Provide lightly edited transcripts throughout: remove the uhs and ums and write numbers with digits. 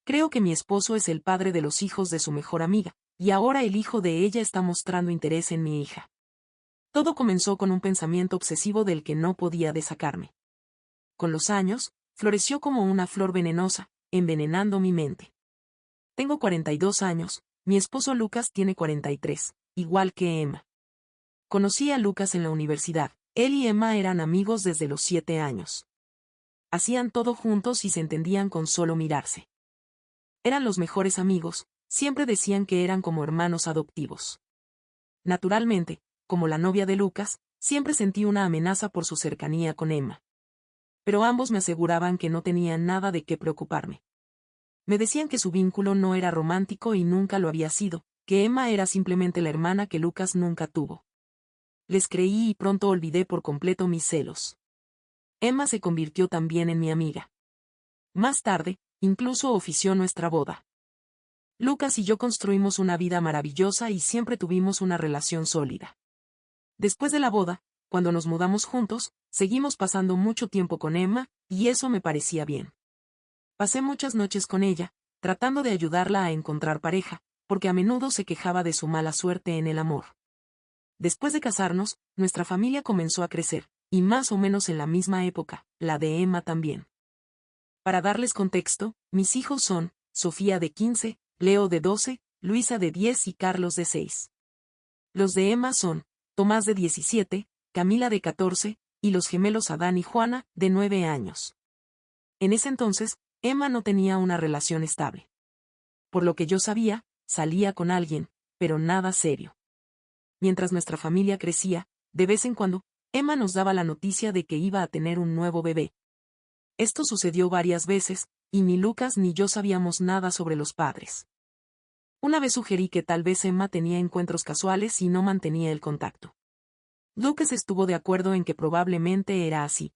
Creo que mi esposo es el padre de los hijos de su mejor amiga, y ahora el hijo de ella está mostrando interés en mi hija. Todo comenzó con un pensamiento obsesivo del que no podía desacarme. Con los años, floreció como una flor venenosa, envenenando mi mente. Tengo 42 años, mi esposo Lucas tiene 43, igual que Emma. Conocí a Lucas en la universidad, él y Emma eran amigos desde los 7 años. Hacían todo juntos y se entendían con solo mirarse. Eran los mejores amigos, siempre decían que eran como hermanos adoptivos. Naturalmente, como la novia de Lucas, siempre sentí una amenaza por su cercanía con Emma. Pero ambos me aseguraban que no tenían nada de qué preocuparme. Me decían que su vínculo no era romántico y nunca lo había sido, que Emma era simplemente la hermana que Lucas nunca tuvo. Les creí y pronto olvidé por completo mis celos. Emma se convirtió también en mi amiga. Más tarde, incluso ofició nuestra boda. Lucas y yo construimos una vida maravillosa y siempre tuvimos una relación sólida. Después de la boda, cuando nos mudamos juntos, seguimos pasando mucho tiempo con Emma, y eso me parecía bien. Pasé muchas noches con ella, tratando de ayudarla a encontrar pareja, porque a menudo se quejaba de su mala suerte en el amor. Después de casarnos, nuestra familia comenzó a crecer, y más o menos en la misma época, la de Emma también. Para darles contexto, mis hijos son, Sofía de 15, Leo de 12, Luisa de 10 y Carlos de 6. Los de Emma son, Tomás de 17, Camila de 14, y los gemelos Adán y Juana, de 9 años. En ese entonces, Emma no tenía una relación estable. Por lo que yo sabía, salía con alguien, pero nada serio. Mientras nuestra familia crecía, de vez en cuando, Emma nos daba la noticia de que iba a tener un nuevo bebé. Esto sucedió varias veces, y ni Lucas ni yo sabíamos nada sobre los padres. Una vez sugerí que tal vez Emma tenía encuentros casuales y no mantenía el contacto. Lucas estuvo de acuerdo en que probablemente era así.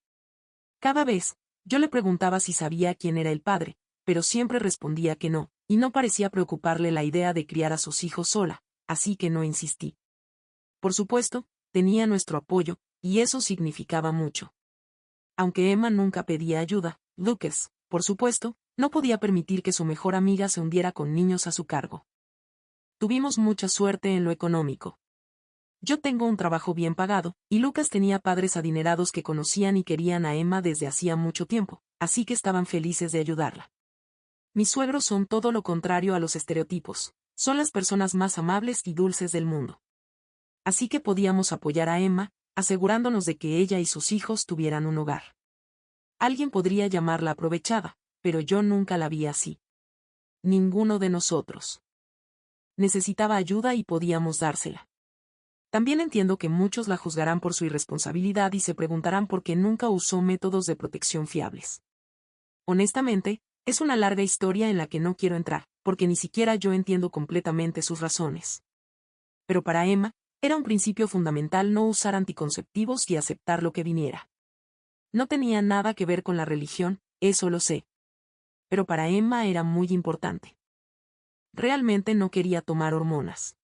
Cada vez, yo le preguntaba si sabía quién era el padre, pero siempre respondía que no, y no parecía preocuparle la idea de criar a sus hijos sola, así que no insistí. Por supuesto, tenía nuestro apoyo, y eso significaba mucho. Aunque Emma nunca pedía ayuda, Lucas, por supuesto, no podía permitir que su mejor amiga se hundiera con niños a su cargo. Tuvimos mucha suerte en lo económico. Yo tengo un trabajo bien pagado, y Lucas tenía padres adinerados que conocían y querían a Emma desde hacía mucho tiempo, así que estaban felices de ayudarla. Mis suegros son todo lo contrario a los estereotipos, son las personas más amables y dulces del mundo. Así que podíamos apoyar a Emma, asegurándonos de que ella y sus hijos tuvieran un hogar. Alguien podría llamarla aprovechada, pero yo nunca la vi así. Ninguno de nosotros. Necesitaba ayuda y podíamos dársela. También entiendo que muchos la juzgarán por su irresponsabilidad y se preguntarán por qué nunca usó métodos de protección fiables. Honestamente, es una larga historia en la que no quiero entrar, porque ni siquiera yo entiendo completamente sus razones. Pero para Emma, era un principio fundamental no usar anticonceptivos y aceptar lo que viniera. No tenía nada que ver con la religión, eso lo sé. Pero para Emma era muy importante. Realmente no quería tomar hormonas.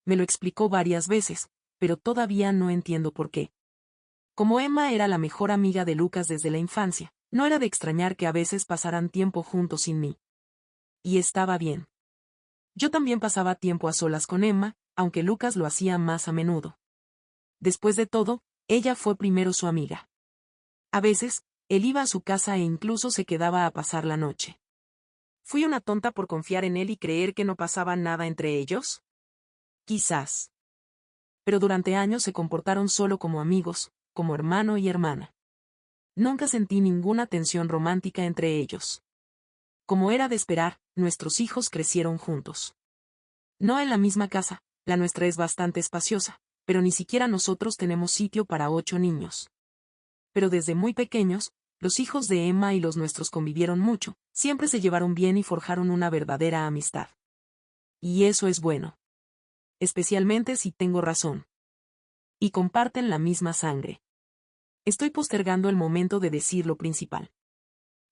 Me lo explicó varias veces, pero todavía no entiendo por qué. Como Emma era la mejor amiga de Lucas desde la infancia, no era de extrañar que a veces pasaran tiempo juntos sin mí. Y estaba bien. Yo también pasaba tiempo a solas con Emma, aunque Lucas lo hacía más a menudo. Después de todo, ella fue primero su amiga. A veces, él iba a su casa e incluso se quedaba a pasar la noche. ¿Fui una tonta por confiar en él y creer que no pasaba nada entre ellos? Quizás. Pero durante años se comportaron solo como amigos, como hermano y hermana. Nunca sentí ninguna tensión romántica entre ellos. Como era de esperar, nuestros hijos crecieron juntos. No en la misma casa, la nuestra es bastante espaciosa, pero ni siquiera nosotros tenemos sitio para 8 niños. Pero desde muy pequeños, los hijos de Emma y los nuestros convivieron mucho, siempre se llevaron bien y forjaron una verdadera amistad. Y eso es bueno. Especialmente si tengo razón. Y comparten la misma sangre. Estoy postergando el momento de decir lo principal.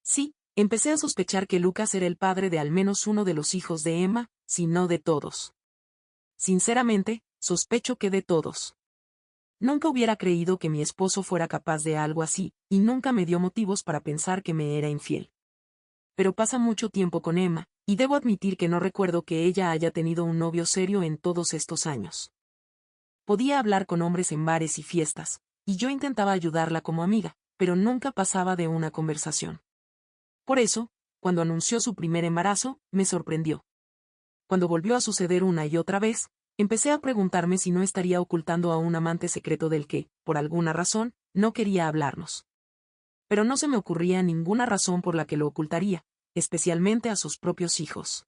Sí, empecé a sospechar que Lucas era el padre de al menos uno de los hijos de Emma, si no de todos. Sinceramente, sospecho que de todos. Nunca hubiera creído que mi esposo fuera capaz de algo así, y nunca me dio motivos para pensar que me era infiel. pero pasa mucho tiempo con Emma, y debo admitir que no recuerdo que ella haya tenido un novio serio en todos estos años. Podía hablar con hombres en bares y fiestas, y yo intentaba ayudarla como amiga, pero nunca pasaba de una conversación. Por eso, cuando anunció su primer embarazo, me sorprendió. Cuando volvió a suceder una y otra vez, empecé a preguntarme si no estaría ocultando a un amante secreto del que, por alguna razón, no quería hablarnos. Pero no se me ocurría ninguna razón por la que lo ocultaría, especialmente a sus propios hijos.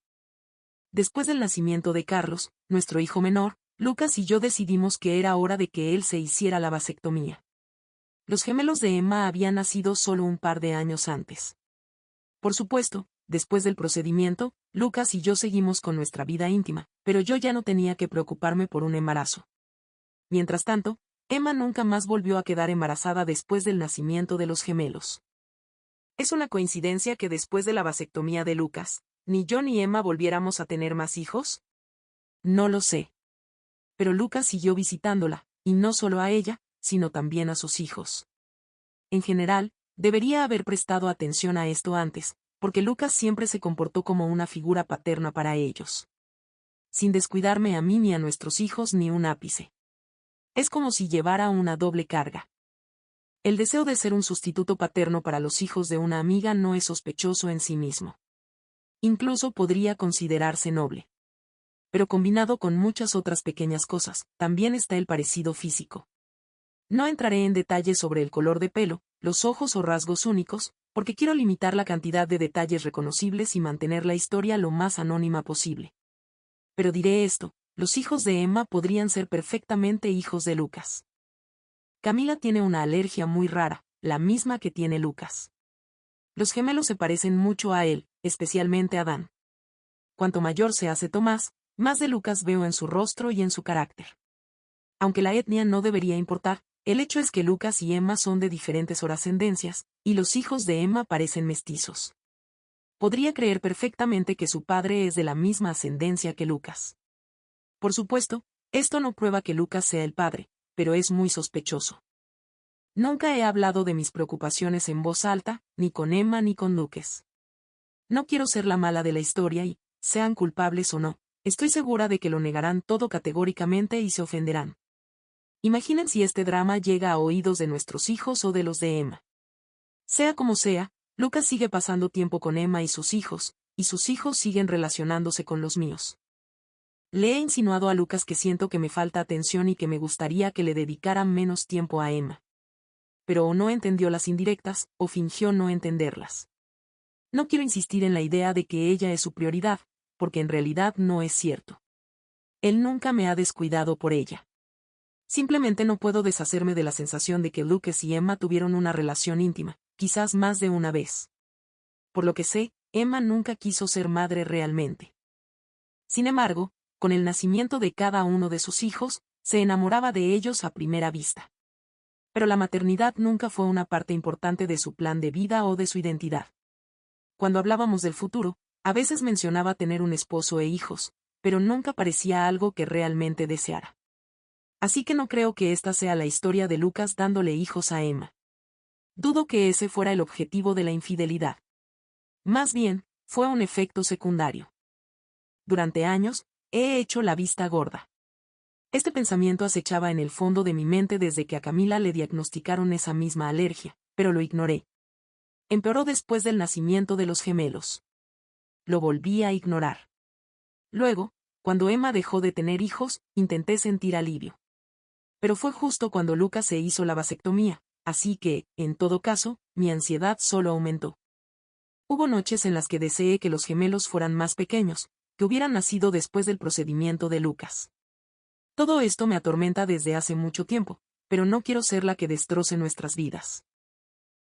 Después del nacimiento de Carlos, nuestro hijo menor, Lucas y yo decidimos que era hora de que él se hiciera la vasectomía. Los gemelos de Emma habían nacido solo un par de años antes. Por supuesto, después del procedimiento, Lucas y yo seguimos con nuestra vida íntima, pero yo ya no tenía que preocuparme por un embarazo. Mientras tanto, Emma nunca más volvió a quedar embarazada después del nacimiento de los gemelos. ¿Es una coincidencia que después de la vasectomía de Lucas, ni yo ni Emma volviéramos a tener más hijos? No lo sé. Pero Lucas siguió visitándola, y no solo a ella, sino también a sus hijos. En general, debería haber prestado atención a esto antes, porque Lucas siempre se comportó como una figura paterna para ellos. Sin descuidarme a mí ni a nuestros hijos ni un ápice. Es como si llevara una doble carga. El deseo de ser un sustituto paterno para los hijos de una amiga no es sospechoso en sí mismo. Incluso podría considerarse noble. Pero combinado con muchas otras pequeñas cosas, también está el parecido físico. No entraré en detalles sobre el color de pelo, los ojos o rasgos únicos, porque quiero limitar la cantidad de detalles reconocibles y mantener la historia lo más anónima posible. Pero diré esto, los hijos de Emma podrían ser perfectamente hijos de Lucas. Camila tiene una alergia muy rara, la misma que tiene Lucas. Los gemelos se parecen mucho a él, especialmente a Dan. Cuanto mayor se hace Tomás, más de Lucas veo en su rostro y en su carácter. Aunque la etnia no debería importar, el hecho es que Lucas y Emma son de diferentes ascendencias, y los hijos de Emma parecen mestizos. Podría creer perfectamente que su padre es de la misma ascendencia que Lucas. Por supuesto, esto no prueba que Lucas sea el padre, pero es muy sospechoso. Nunca he hablado de mis preocupaciones en voz alta, ni con Emma ni con Lucas. No quiero ser la mala de la historia y, sean culpables o no, estoy segura de que lo negarán todo categóricamente y se ofenderán. Imaginen si este drama llega a oídos de nuestros hijos o de los de Emma. Sea como sea, Lucas sigue pasando tiempo con Emma y sus hijos siguen relacionándose con los míos. Le he insinuado a Lucas que siento que me falta atención y que me gustaría que le dedicaran menos tiempo a Emma. Pero o no entendió las indirectas, o fingió no entenderlas. No quiero insistir en la idea de que ella es su prioridad, porque en realidad no es cierto. Él nunca me ha descuidado por ella. Simplemente no puedo deshacerme de la sensación de que Lucas y Emma tuvieron una relación íntima, quizás más de una vez. Por lo que sé, Emma nunca quiso ser madre realmente. Sin embargo, con el nacimiento de cada uno de sus hijos, se enamoraba de ellos a primera vista. Pero la maternidad nunca fue una parte importante de su plan de vida o de su identidad. Cuando hablábamos del futuro, a veces mencionaba tener un esposo e hijos, pero nunca parecía algo que realmente deseara. Así que no creo que esta sea la historia de Lucas dándole hijos a Emma. Dudo que ese fuera el objetivo de la infidelidad. Más bien, fue un efecto secundario. Durante años, he hecho la vista gorda. Este pensamiento acechaba en el fondo de mi mente desde que a Camila le diagnosticaron esa misma alergia, pero lo ignoré. Empeoró después del nacimiento de los gemelos. Lo volví a ignorar. Luego, cuando Emma dejó de tener hijos, intenté sentir alivio. Pero fue justo cuando Lucas se hizo la vasectomía, así que, en todo caso, mi ansiedad solo aumentó. Hubo noches en las que deseé que los gemelos fueran más pequeños, que hubieran nacido después del procedimiento de Lucas. Todo esto me atormenta desde hace mucho tiempo, pero no quiero ser la que destroce nuestras vidas.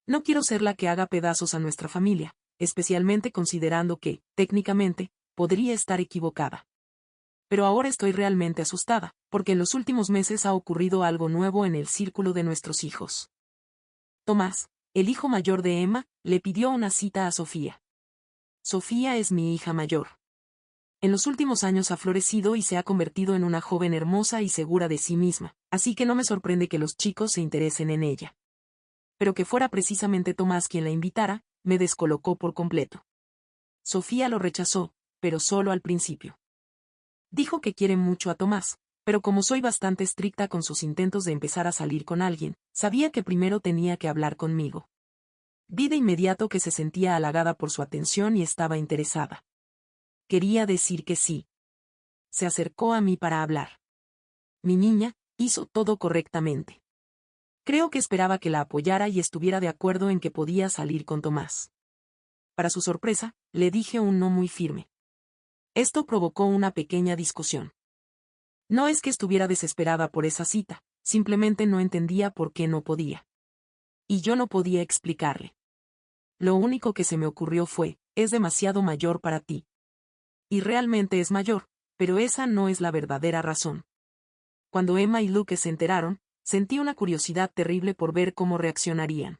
No quiero ser la que haga pedazos a nuestra familia, especialmente considerando que, técnicamente, podría estar equivocada. Pero ahora estoy realmente asustada, porque en los últimos meses ha ocurrido algo nuevo en el círculo de nuestros hijos. Tomás, el hijo mayor de Emma, le pidió una cita a Sofía. Sofía es mi hija mayor. En los últimos años ha florecido y se ha convertido en una joven hermosa y segura de sí misma, así que no me sorprende que los chicos se interesen en ella. Pero que fuera precisamente Tomás quien la invitara, me descolocó por completo. Sofía lo rechazó, pero solo al principio. Dijo que quiere mucho a Tomás, pero como soy bastante estricta con sus intentos de empezar a salir con alguien, sabía que primero tenía que hablar conmigo. Vi de inmediato que se sentía halagada por su atención y estaba interesada. Quería decir que sí. Se acercó a mí para hablar. Mi niña hizo todo correctamente. Creo que esperaba que la apoyara y estuviera de acuerdo en que podía salir con Tomás. Para su sorpresa, le dije un no muy firme. Esto provocó una pequeña discusión. No es que estuviera desesperada por esa cita, simplemente no entendía por qué no podía. Y yo no podía explicarle. Lo único que se me ocurrió fue, es demasiado mayor para ti. Y realmente es mayor, pero esa no es la verdadera razón. Cuando Emma y Luke se enteraron, sentí una curiosidad terrible por ver cómo reaccionarían.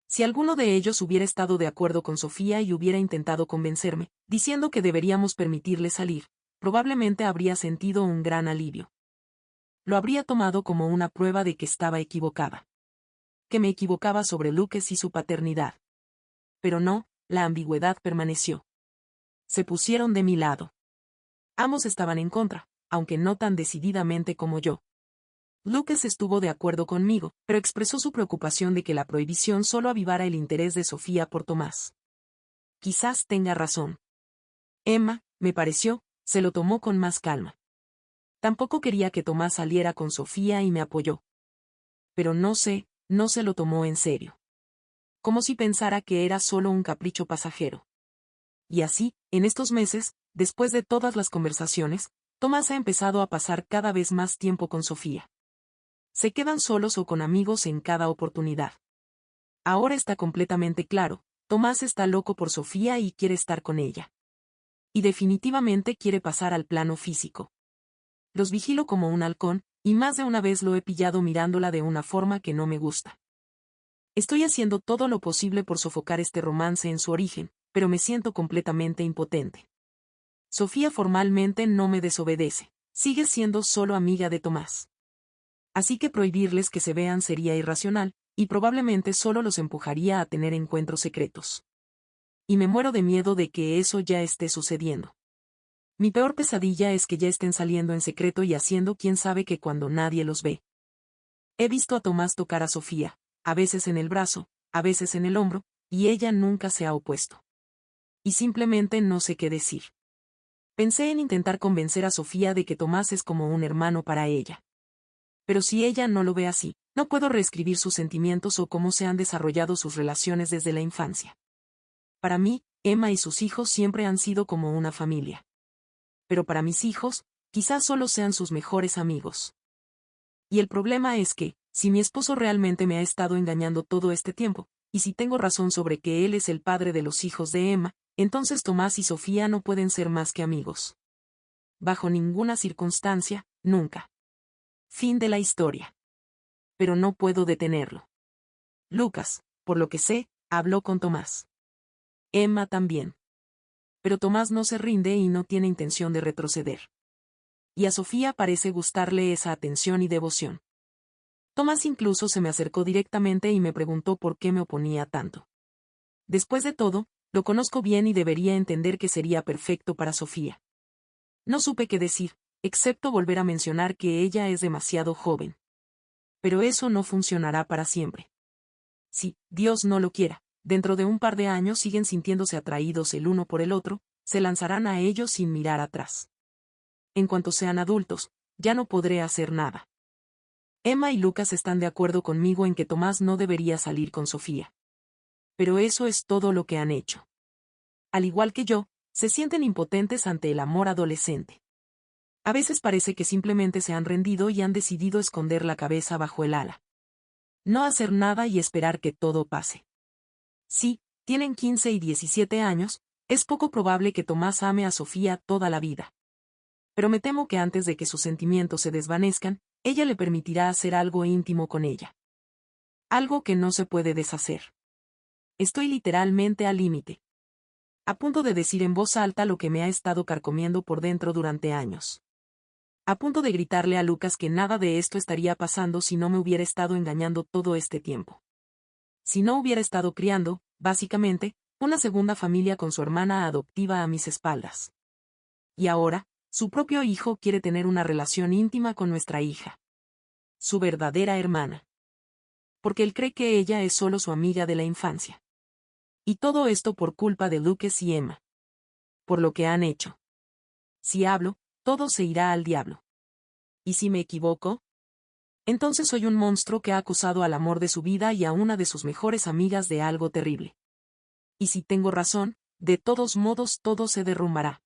Si alguno de ellos hubiera estado de acuerdo con Sofía y hubiera intentado convencerme, diciendo que deberíamos permitirle salir, probablemente habría sentido un gran alivio. Lo habría tomado como una prueba de que estaba equivocada. Que me equivocaba sobre Lucas y su paternidad. Pero no, la ambigüedad permaneció. Se pusieron de mi lado. Ambos estaban en contra, aunque no tan decididamente como yo. Lucas estuvo de acuerdo conmigo, pero expresó su preocupación de que la prohibición solo avivara el interés de Sofía por Tomás. Quizás tenga razón. Emma, me pareció, se lo tomó con más calma. Tampoco quería que Tomás saliera con Sofía y me apoyó. Pero no se lo tomó en serio. Como si pensara que era solo un capricho pasajero. Y así, en estos meses, después de todas las conversaciones, Tomás ha empezado a pasar cada vez más tiempo con Sofía. Se quedan solos o con amigos en cada oportunidad. Ahora está completamente claro, Tomás está loco por Sofía y quiere estar con ella. Y definitivamente quiere pasar al plano físico. Los vigilo como un halcón, y más de una vez lo he pillado mirándola de una forma que no me gusta. Estoy haciendo todo lo posible por sofocar este romance en su origen, pero me siento completamente impotente. Sofía formalmente no me desobedece, sigue siendo solo amiga de Tomás. Así que prohibirles que se vean sería irracional, y probablemente solo los empujaría a tener encuentros secretos. Y me muero de miedo de que eso ya esté sucediendo. Mi peor pesadilla es que ya estén saliendo en secreto y haciendo quién sabe qué cuando nadie los ve. He visto a Tomás tocar a Sofía, a veces en el brazo, a veces en el hombro, y ella nunca se ha opuesto. Y simplemente no sé qué decir. Pensé en intentar convencer a Sofía de que Tomás es como un hermano para ella. Pero si ella no lo ve así, no puedo reescribir sus sentimientos o cómo se han desarrollado sus relaciones desde la infancia. Para mí, Emma y sus hijos siempre han sido como una familia. Pero para mis hijos, quizás solo sean sus mejores amigos. Y el problema es que, si mi esposo realmente me ha estado engañando todo este tiempo, y si tengo razón sobre que él es el padre de los hijos de Emma, entonces Tomás y Sofía no pueden ser más que amigos. Bajo ninguna circunstancia, nunca. Fin de la historia. Pero no puedo detenerlo. Lucas, por lo que sé, habló con Tomás. Emma también. Pero Tomás no se rinde y no tiene intención de retroceder. Y a Sofía parece gustarle esa atención y devoción. Tomás incluso se me acercó directamente y me preguntó por qué me oponía tanto. Después de todo, lo conozco bien y debería entender que sería perfecto para Sofía. No supe qué decir, excepto volver a mencionar que ella es demasiado joven. Pero eso no funcionará para siempre. Si, Dios no lo quiera, dentro de un par de años siguen sintiéndose atraídos el uno por el otro, se lanzarán a ellos sin mirar atrás. En cuanto sean adultos, ya no podré hacer nada. Emma y Lucas están de acuerdo conmigo en que Tomás no debería salir con Sofía. Pero eso es todo lo que han hecho. Al igual que yo, se sienten impotentes ante el amor adolescente. A veces parece que simplemente se han rendido y han decidido esconder la cabeza bajo el ala. No hacer nada y esperar que todo pase. Sí, tienen 15 y 17 años, es poco probable que Tomás ame a Sofía toda la vida. Pero me temo que antes de que sus sentimientos se desvanezcan, ella le permitirá hacer algo íntimo con ella. Algo que no se puede deshacer. Estoy literalmente al límite. A punto de decir en voz alta lo que me ha estado carcomiendo por dentro durante años. A punto de gritarle a Lucas que nada de esto estaría pasando si no me hubiera estado engañando todo este tiempo. Si no hubiera estado criando, básicamente, Una segunda familia con su hermana adoptiva a mis espaldas. Y ahora, su propio hijo quiere tener una relación íntima con nuestra hija. Su verdadera hermana. Porque él cree que ella es solo su amiga de la infancia. Y todo esto por culpa de Lucas y Emma. Por lo que han hecho. Si hablo, todo se irá al diablo. ¿Y si me equivoco? Entonces soy un monstruo que ha acusado al amor de su vida y a una de sus mejores amigas de algo terrible. Y si tengo razón, de todos modos todo se derrumbará.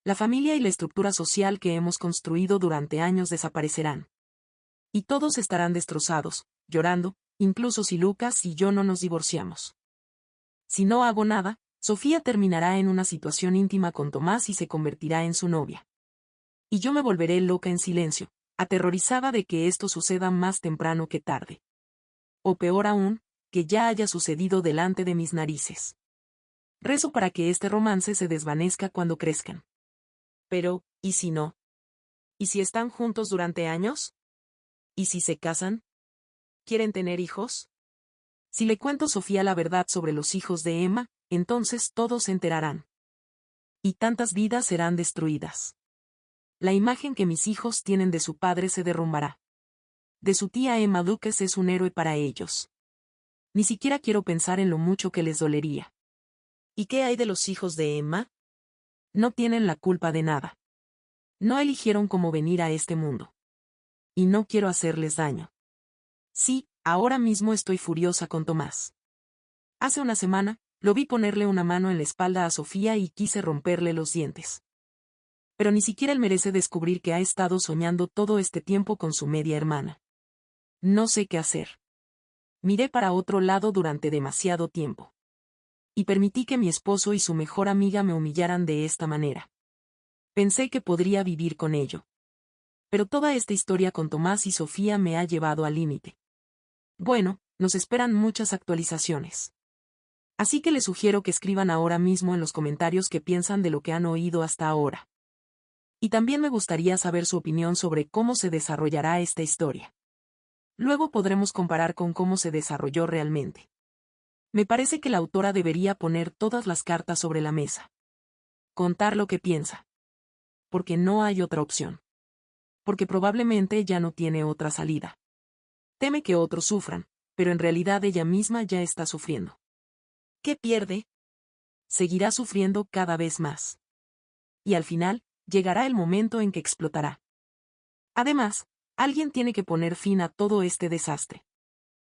La familia y la estructura social que hemos construido durante años desaparecerán. Y todos estarán destrozados, llorando, incluso si Lucas y yo no nos divorciamos. Si no hago nada, Sofía terminará en una situación íntima con Tomás y se convertirá en su novia. Y yo me volveré loca en silencio, aterrorizada de que esto suceda más temprano que tarde. O peor aún, que ya haya sucedido delante de mis narices. Rezo para que este romance se desvanezca cuando crezcan. Pero, ¿y si no? ¿Y si están juntos durante años? ¿Y si se casan? ¿Quieren tener hijos? Si le cuento a Sofía la verdad sobre los hijos de Emma, entonces todos se enterarán. Y tantas vidas serán destruidas. La imagen que mis hijos tienen de su padre se derrumbará. De su tía Emma Lucas es un héroe para ellos. Ni siquiera quiero pensar en lo mucho que les dolería. ¿Y qué hay de los hijos de Emma? No tienen la culpa de nada. No eligieron cómo venir a este mundo. Y no quiero hacerles daño. Sí, ahora mismo estoy furiosa con Tomás. Hace una semana, lo vi ponerle una mano en la espalda a Sofía y quise romperle los dientes. Pero ni siquiera él merece descubrir que ha estado soñando todo este tiempo con su media hermana. No sé qué hacer. Miré para otro lado durante demasiado tiempo. Y permití que mi esposo y su mejor amiga me humillaran de esta manera. Pensé que podría vivir con ello. Pero toda esta historia con Tomás y Sofía me ha llevado al límite. Bueno, nos esperan muchas actualizaciones. Así que les sugiero que escriban ahora mismo en los comentarios qué piensan de lo que han oído hasta ahora. Y también me gustaría saber su opinión sobre cómo se desarrollará esta historia. Luego podremos comparar con cómo se desarrolló realmente. Me parece que la autora debería poner todas las cartas sobre la mesa. Contar lo que piensa. Porque no hay otra opción. Porque probablemente ya no tiene otra salida. Teme que otros sufran, pero en realidad ella misma ya está sufriendo. ¿Qué pierde? Seguirá sufriendo cada vez más. Y al final, llegará el momento en que explotará. Además, alguien tiene que poner fin a todo este desastre.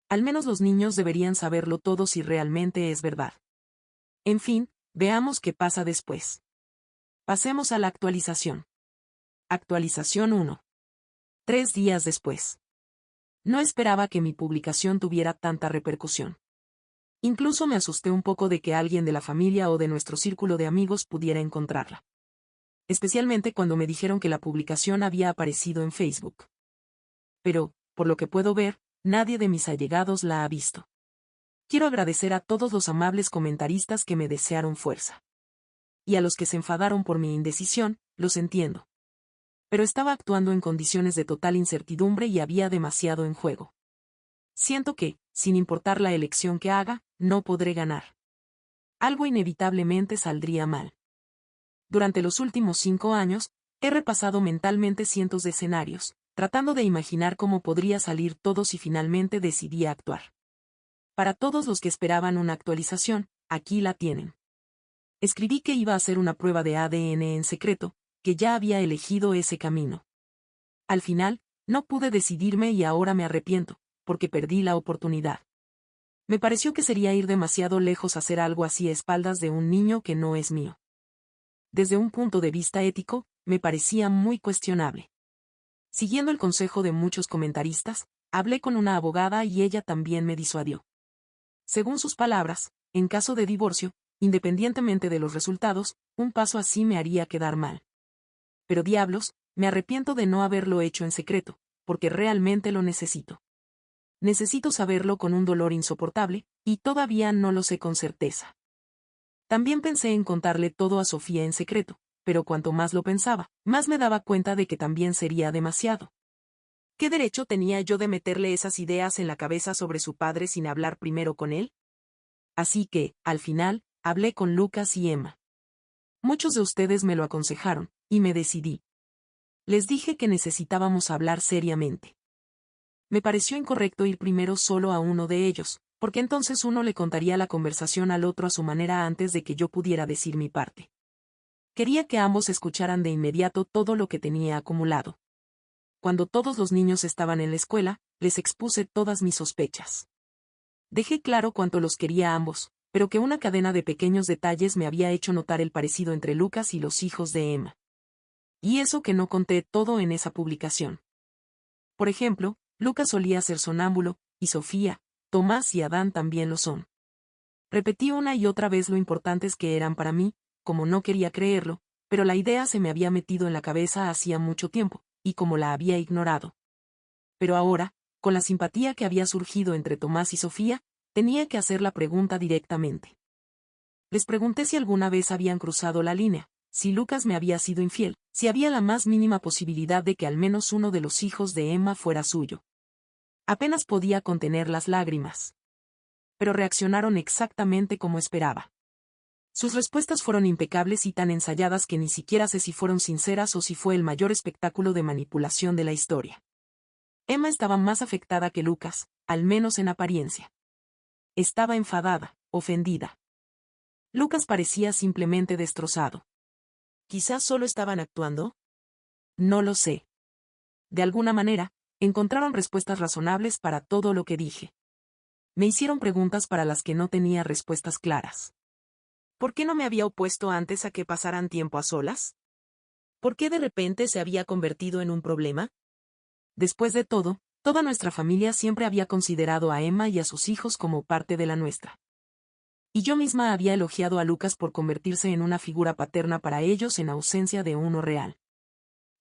Al menos los niños deberían saberlo todo si realmente es verdad. En fin, veamos qué pasa después. Pasemos a la actualización. Actualización 1. 3 días después. No esperaba que mi publicación tuviera tanta repercusión. Incluso me asusté un poco de que alguien de la familia o de nuestro círculo de amigos pudiera encontrarla. Especialmente cuando me dijeron que la publicación había aparecido en Facebook. Pero, por lo que puedo ver, nadie de mis allegados la ha visto. Quiero agradecer a todos los amables comentaristas que me desearon fuerza. Y a los que se enfadaron por mi indecisión, los entiendo. Pero estaba actuando en condiciones de total incertidumbre y había demasiado en juego. Siento que, sin importar la elección que haga, no podré ganar. Algo inevitablemente saldría mal. Durante los últimos 5 años, he repasado mentalmente cientos de escenarios, tratando de imaginar cómo podría salir todo si finalmente decidí actuar. Para todos los que esperaban una actualización, aquí la tienen. Escribí que iba a hacer una prueba de ADN en secreto, que ya había elegido ese camino. Al final, no pude decidirme y ahora me arrepiento, porque perdí la oportunidad. Me pareció que sería ir demasiado lejos hacer algo así a espaldas de un niño que no es mío. Desde un punto de vista ético, me parecía muy cuestionable. Siguiendo el consejo de muchos comentaristas, hablé con una abogada y ella también me disuadió. Según sus palabras, en caso de divorcio, independientemente de los resultados, un paso así me haría quedar mal. Pero diablos, me arrepiento de no haberlo hecho en secreto, porque realmente lo necesito. Necesito saberlo con un dolor insoportable, y todavía no lo sé con certeza. También pensé en contarle todo a Sofía en secreto, pero cuanto más lo pensaba, más me daba cuenta de que también sería demasiado. ¿Qué derecho tenía yo de meterle esas ideas en la cabeza sobre su padre sin hablar primero con él? Así que, al final, Hablé con Lucas y Emma. Muchos de ustedes me lo aconsejaron, y me decidí. Les dije que necesitábamos hablar seriamente. Me pareció incorrecto ir primero solo a uno de ellos, porque entonces uno le contaría la conversación al otro a su manera antes de que yo pudiera decir mi parte. Quería que ambos escucharan de inmediato todo lo que tenía acumulado. Cuando todos los niños estaban en la escuela, les expuse todas mis sospechas. Dejé claro cuánto los quería a ambos, pero que una cadena de pequeños detalles me había hecho notar el parecido entre Lucas y los hijos de Emma. Y eso que no conté todo en esa publicación. Por ejemplo, Lucas solía ser sonámbulo, y Sofía, Tomás y Adán también lo son. Repetí una y otra vez lo importantes que eran para mí, como no quería creerlo, pero la idea se me había metido en la cabeza hacía mucho tiempo, y como la había ignorado. Pero ahora, con la simpatía que había surgido entre Tomás y Sofía, tenía que hacer la pregunta directamente. Les pregunté si alguna vez habían cruzado la línea, si Lucas me había sido infiel, si había la más mínima posibilidad de que al menos uno de los hijos de Emma fuera suyo. Apenas podía contener las lágrimas. Pero reaccionaron exactamente como esperaba. Sus respuestas fueron impecables y tan ensayadas que ni siquiera sé si fueron sinceras o si fue el mayor espectáculo de manipulación de la historia. Emma estaba más afectada que Lucas, al menos en apariencia. Estaba enfadada, ofendida. Lucas parecía simplemente destrozado. ¿Quizás solo estaban actuando? No lo sé. De alguna manera, encontraron respuestas razonables para todo lo que dije. Me hicieron preguntas para las que no tenía respuestas claras. ¿Por qué no me había opuesto antes a que pasaran tiempo a solas? ¿Por qué de repente se había convertido en un problema? Después de todo, toda nuestra familia siempre había considerado a Emma y a sus hijos como parte de la nuestra. Y yo misma había elogiado a Lucas por convertirse en una figura paterna para ellos en ausencia de uno real.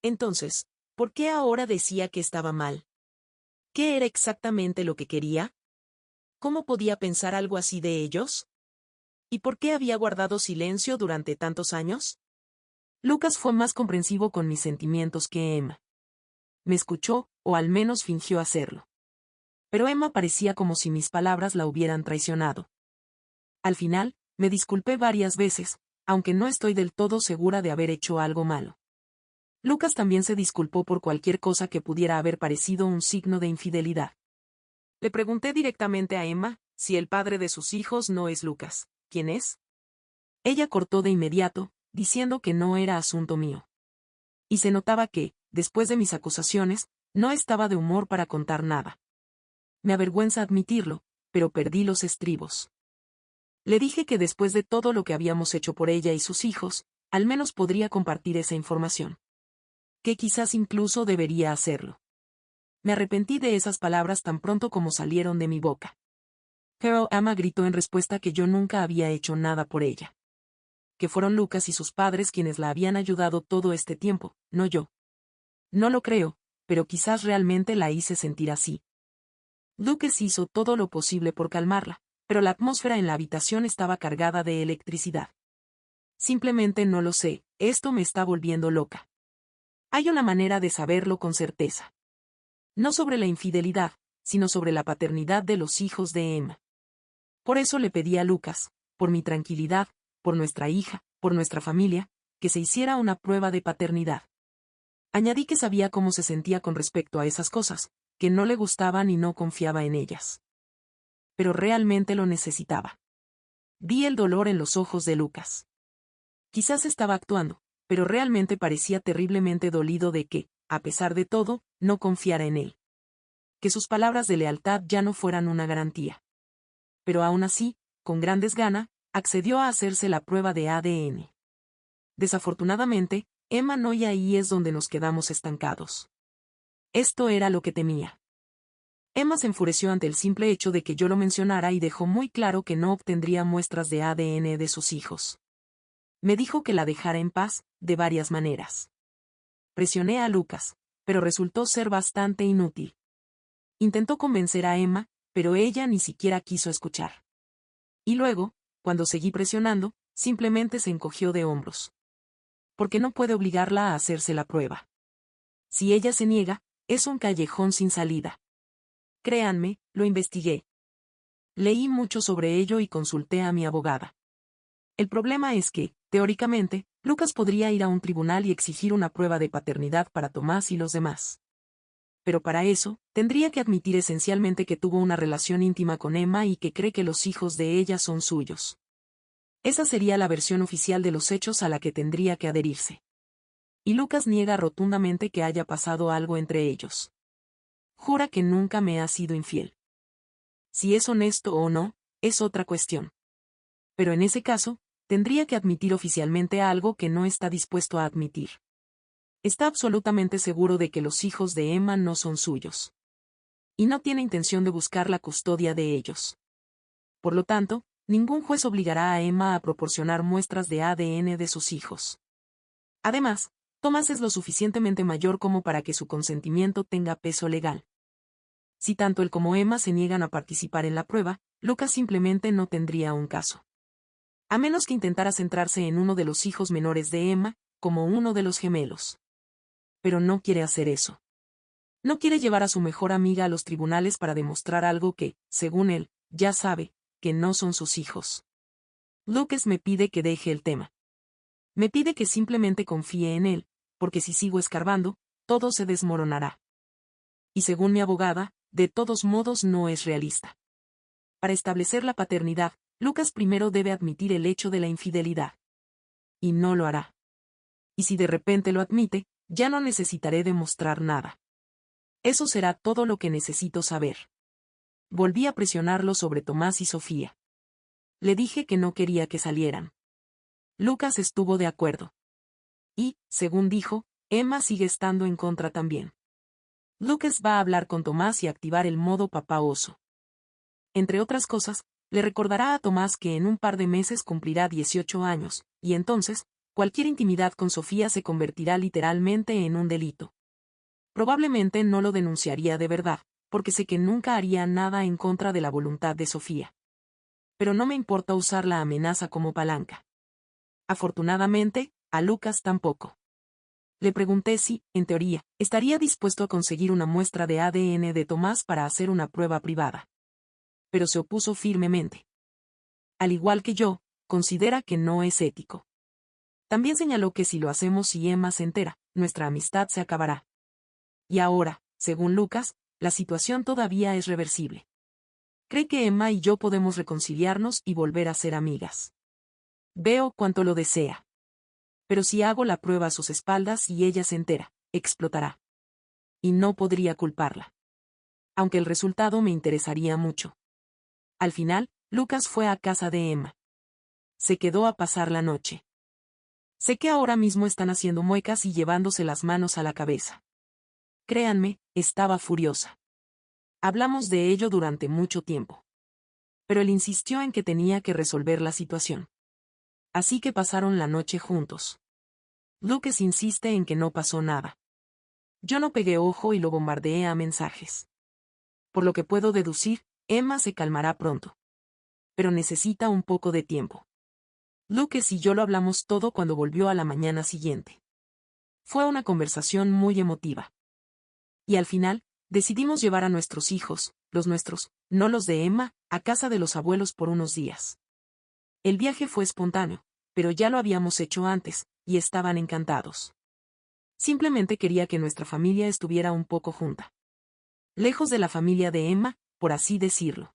Entonces, ¿por qué ahora decía que estaba mal? ¿Qué era exactamente lo que quería? ¿Cómo podía pensar algo así de ellos? ¿Y por qué había guardado silencio durante tantos años? Lucas fue más comprensivo con mis sentimientos que Emma. Me escuchó, o al menos fingió hacerlo. Pero Emma parecía como si mis palabras la hubieran traicionado. Al final, me disculpé varias veces, aunque no estoy del todo segura de haber hecho algo malo. Lucas también se disculpó por cualquier cosa que pudiera haber parecido un signo de infidelidad. Le pregunté directamente a Emma, si el padre de sus hijos no es Lucas, ¿quién es? Ella cortó de inmediato, diciendo que no era asunto mío. Y se notaba que, después de mis acusaciones, no estaba de humor para contar nada. Me avergüenza admitirlo, pero perdí los estribos. Le dije que después de todo lo que habíamos hecho por ella y sus hijos, al menos podría compartir esa información. Que quizás incluso debería hacerlo. Me arrepentí de esas palabras tan pronto como salieron de mi boca. Pero Emma gritó en respuesta que yo nunca había hecho nada por ella. Que fueron Lucas y sus padres quienes la habían ayudado todo este tiempo, no yo. No lo creo, pero quizás realmente la hice sentir así. Lucas hizo todo lo posible por calmarla, pero la atmósfera en la habitación estaba cargada de electricidad. Simplemente no lo sé, esto me está volviendo loca. Hay una manera de saberlo con certeza. No sobre la infidelidad, sino sobre la paternidad de los hijos de Emma. Por eso le pedí a Lucas, por mi tranquilidad, por nuestra hija, por nuestra familia, que se hiciera una prueba de paternidad. Añadí que sabía cómo se sentía con respecto a esas cosas, que no le gustaban y no confiaba en ellas. Pero realmente lo necesitaba. Vi el dolor en los ojos de Lucas. Quizás estaba actuando, pero realmente parecía terriblemente dolido de que, a pesar de todo, no confiara en él. Que sus palabras de lealtad ya no fueran una garantía. Pero aún así, con gran desgana, accedió a hacerse la prueba de ADN. Desafortunadamente, Emma no, y ahí es donde nos quedamos estancados. Esto era lo que temía. Emma se enfureció ante el simple hecho de que yo lo mencionara y dejó muy claro que no obtendría muestras de ADN de sus hijos. Me dijo que la dejara en paz, de varias maneras. Presioné a Lucas, pero resultó ser bastante inútil. Intentó convencer a Emma, pero ella ni siquiera quiso escuchar. Y luego, cuando seguí presionando, simplemente se encogió de hombros. Porque no puede obligarla a hacerse la prueba. Si ella se niega, es un callejón sin salida. Créanme, lo investigué. Leí mucho sobre ello y consulté a mi abogada. El problema es que, teóricamente, Lucas podría ir a un tribunal y exigir una prueba de paternidad para Tomás y los demás. Pero para eso, tendría que admitir esencialmente que tuvo una relación íntima con Emma y que cree que los hijos de ella son suyos. Esa sería la versión oficial de los hechos a la que tendría que adherirse. Y Lucas niega rotundamente que haya pasado algo entre ellos. Jura que nunca me ha sido infiel. Si es honesto o no, es otra cuestión. Pero en ese caso, tendría que admitir oficialmente algo que no está dispuesto a admitir. Está absolutamente seguro de que los hijos de Emma no son suyos. Y no tiene intención de buscar la custodia de ellos. Por lo tanto, ningún juez obligará a Emma a proporcionar muestras de ADN de sus hijos. Además, Tomás es lo suficientemente mayor como para que su consentimiento tenga peso legal. Si tanto él como Emma se niegan a participar en la prueba, Lucas simplemente no tendría un caso. A menos que intentara centrarse en uno de los hijos menores de Emma, como uno de los gemelos. Pero no quiere hacer eso. No quiere llevar a su mejor amiga a los tribunales para demostrar algo que, según él, ya sabe, que no son sus hijos. Lucas me pide que deje el tema. Me pide que simplemente confíe en él, porque si sigo escarbando, todo se desmoronará. Y según mi abogada, de todos modos no es realista. Para establecer la paternidad, Lucas primero debe admitir el hecho de la infidelidad. Y no lo hará. Y si de repente lo admite, ya no necesitaré demostrar nada. Eso será todo lo que necesito saber. Volví a presionarlo sobre Tomás y Sofía. Le dije que no quería que salieran. Lucas estuvo de acuerdo. Y, según dijo, Emma sigue estando en contra también. Lucas va a hablar con Tomás y activar el modo papá oso. Entre otras cosas, le recordará a Tomás que en un par de meses cumplirá 18 años, y entonces, cualquier intimidad con Sofía se convertirá literalmente en un delito. Probablemente no lo denunciaría de verdad, porque sé que nunca haría nada en contra de la voluntad de Sofía. Pero no me importa usar la amenaza como palanca. Afortunadamente, a Lucas tampoco. Le pregunté si, en teoría, estaría dispuesto a conseguir una muestra de ADN de Tomás para hacer una prueba privada. Pero se opuso firmemente. Al igual que yo, considera que no es ético. También señaló que si lo hacemos y Emma se entera, nuestra amistad se acabará. Y ahora, según Lucas, la situación todavía es reversible. Cree que Emma y yo podemos reconciliarnos y volver a ser amigas. Veo cuánto lo desea. Pero si hago la prueba a sus espaldas y ella se entera, explotará. Y no podría culparla. Aunque el resultado me interesaría mucho. Al final, Lucas fue a casa de Emma. Se quedó a pasar la noche. Sé que ahora mismo están haciendo muecas y llevándose las manos a la cabeza. Créanme, estaba furiosa. Hablamos de ello durante mucho tiempo. Pero él insistió en que tenía que resolver la situación. Así que pasaron la noche juntos. Lucas insiste en que no pasó nada. Yo no pegué ojo y lo bombardeé a mensajes. Por lo que puedo deducir, Emma se calmará pronto. Pero necesita un poco de tiempo. Lucas y yo lo hablamos todo cuando volvió a la mañana siguiente. Fue una conversación muy emotiva. Y al final, decidimos llevar a nuestros hijos, los nuestros, no los de Emma, a casa de los abuelos por unos días. El viaje fue espontáneo, pero ya lo habíamos hecho antes, y estaban encantados. Simplemente quería que nuestra familia estuviera un poco junta. Lejos de la familia de Emma, por así decirlo.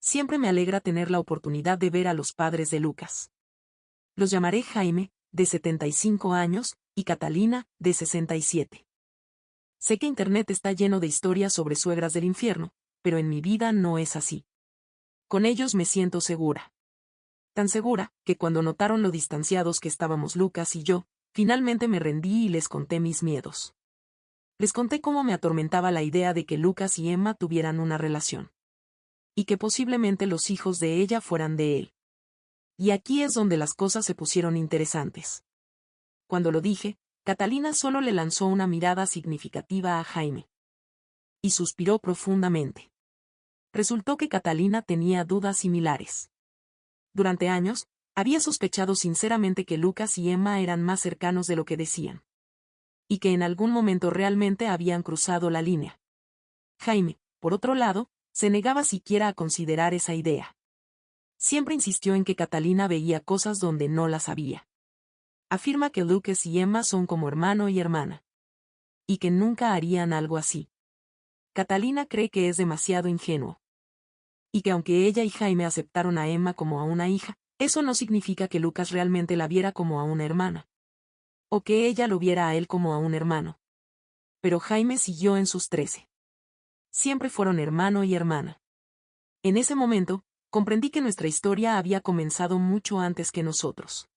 Siempre me alegra tener la oportunidad de ver a los padres de Lucas. Los llamaré Jaime, de 75 años, y Catalina, de 67. Sé que Internet está lleno de historias sobre suegras del infierno, pero en mi vida no es así. Con ellos me siento segura. Tan segura, que cuando notaron lo distanciados que estábamos Lucas y yo, finalmente me rendí y les conté mis miedos. Les conté cómo me atormentaba la idea de que Lucas y Emma tuvieran una relación. Y que posiblemente los hijos de ella fueran de él. Y aquí es donde las cosas se pusieron interesantes. Cuando lo dije, Catalina solo le lanzó una mirada significativa a Jaime. Y suspiró profundamente. Resultó que Catalina tenía dudas similares. Durante años, había sospechado sinceramente que Lucas y Emma eran más cercanos de lo que decían. Y que en algún momento realmente habían cruzado la línea. Jaime, por otro lado, se negaba siquiera a considerar esa idea. Siempre insistió en que Catalina veía cosas donde no las había. Afirma que Lucas y Emma son como hermano y hermana. Y que nunca harían algo así. Catalina cree que es demasiado ingenuo. Y que aunque ella y Jaime aceptaron a Emma como a una hija, eso no significa que Lucas realmente la viera como a una hermana. O que ella lo viera a él como a un hermano. Pero Jaime siguió en sus 13. Siempre fueron hermano y hermana. En ese momento, comprendí que nuestra historia había comenzado mucho antes que nosotros.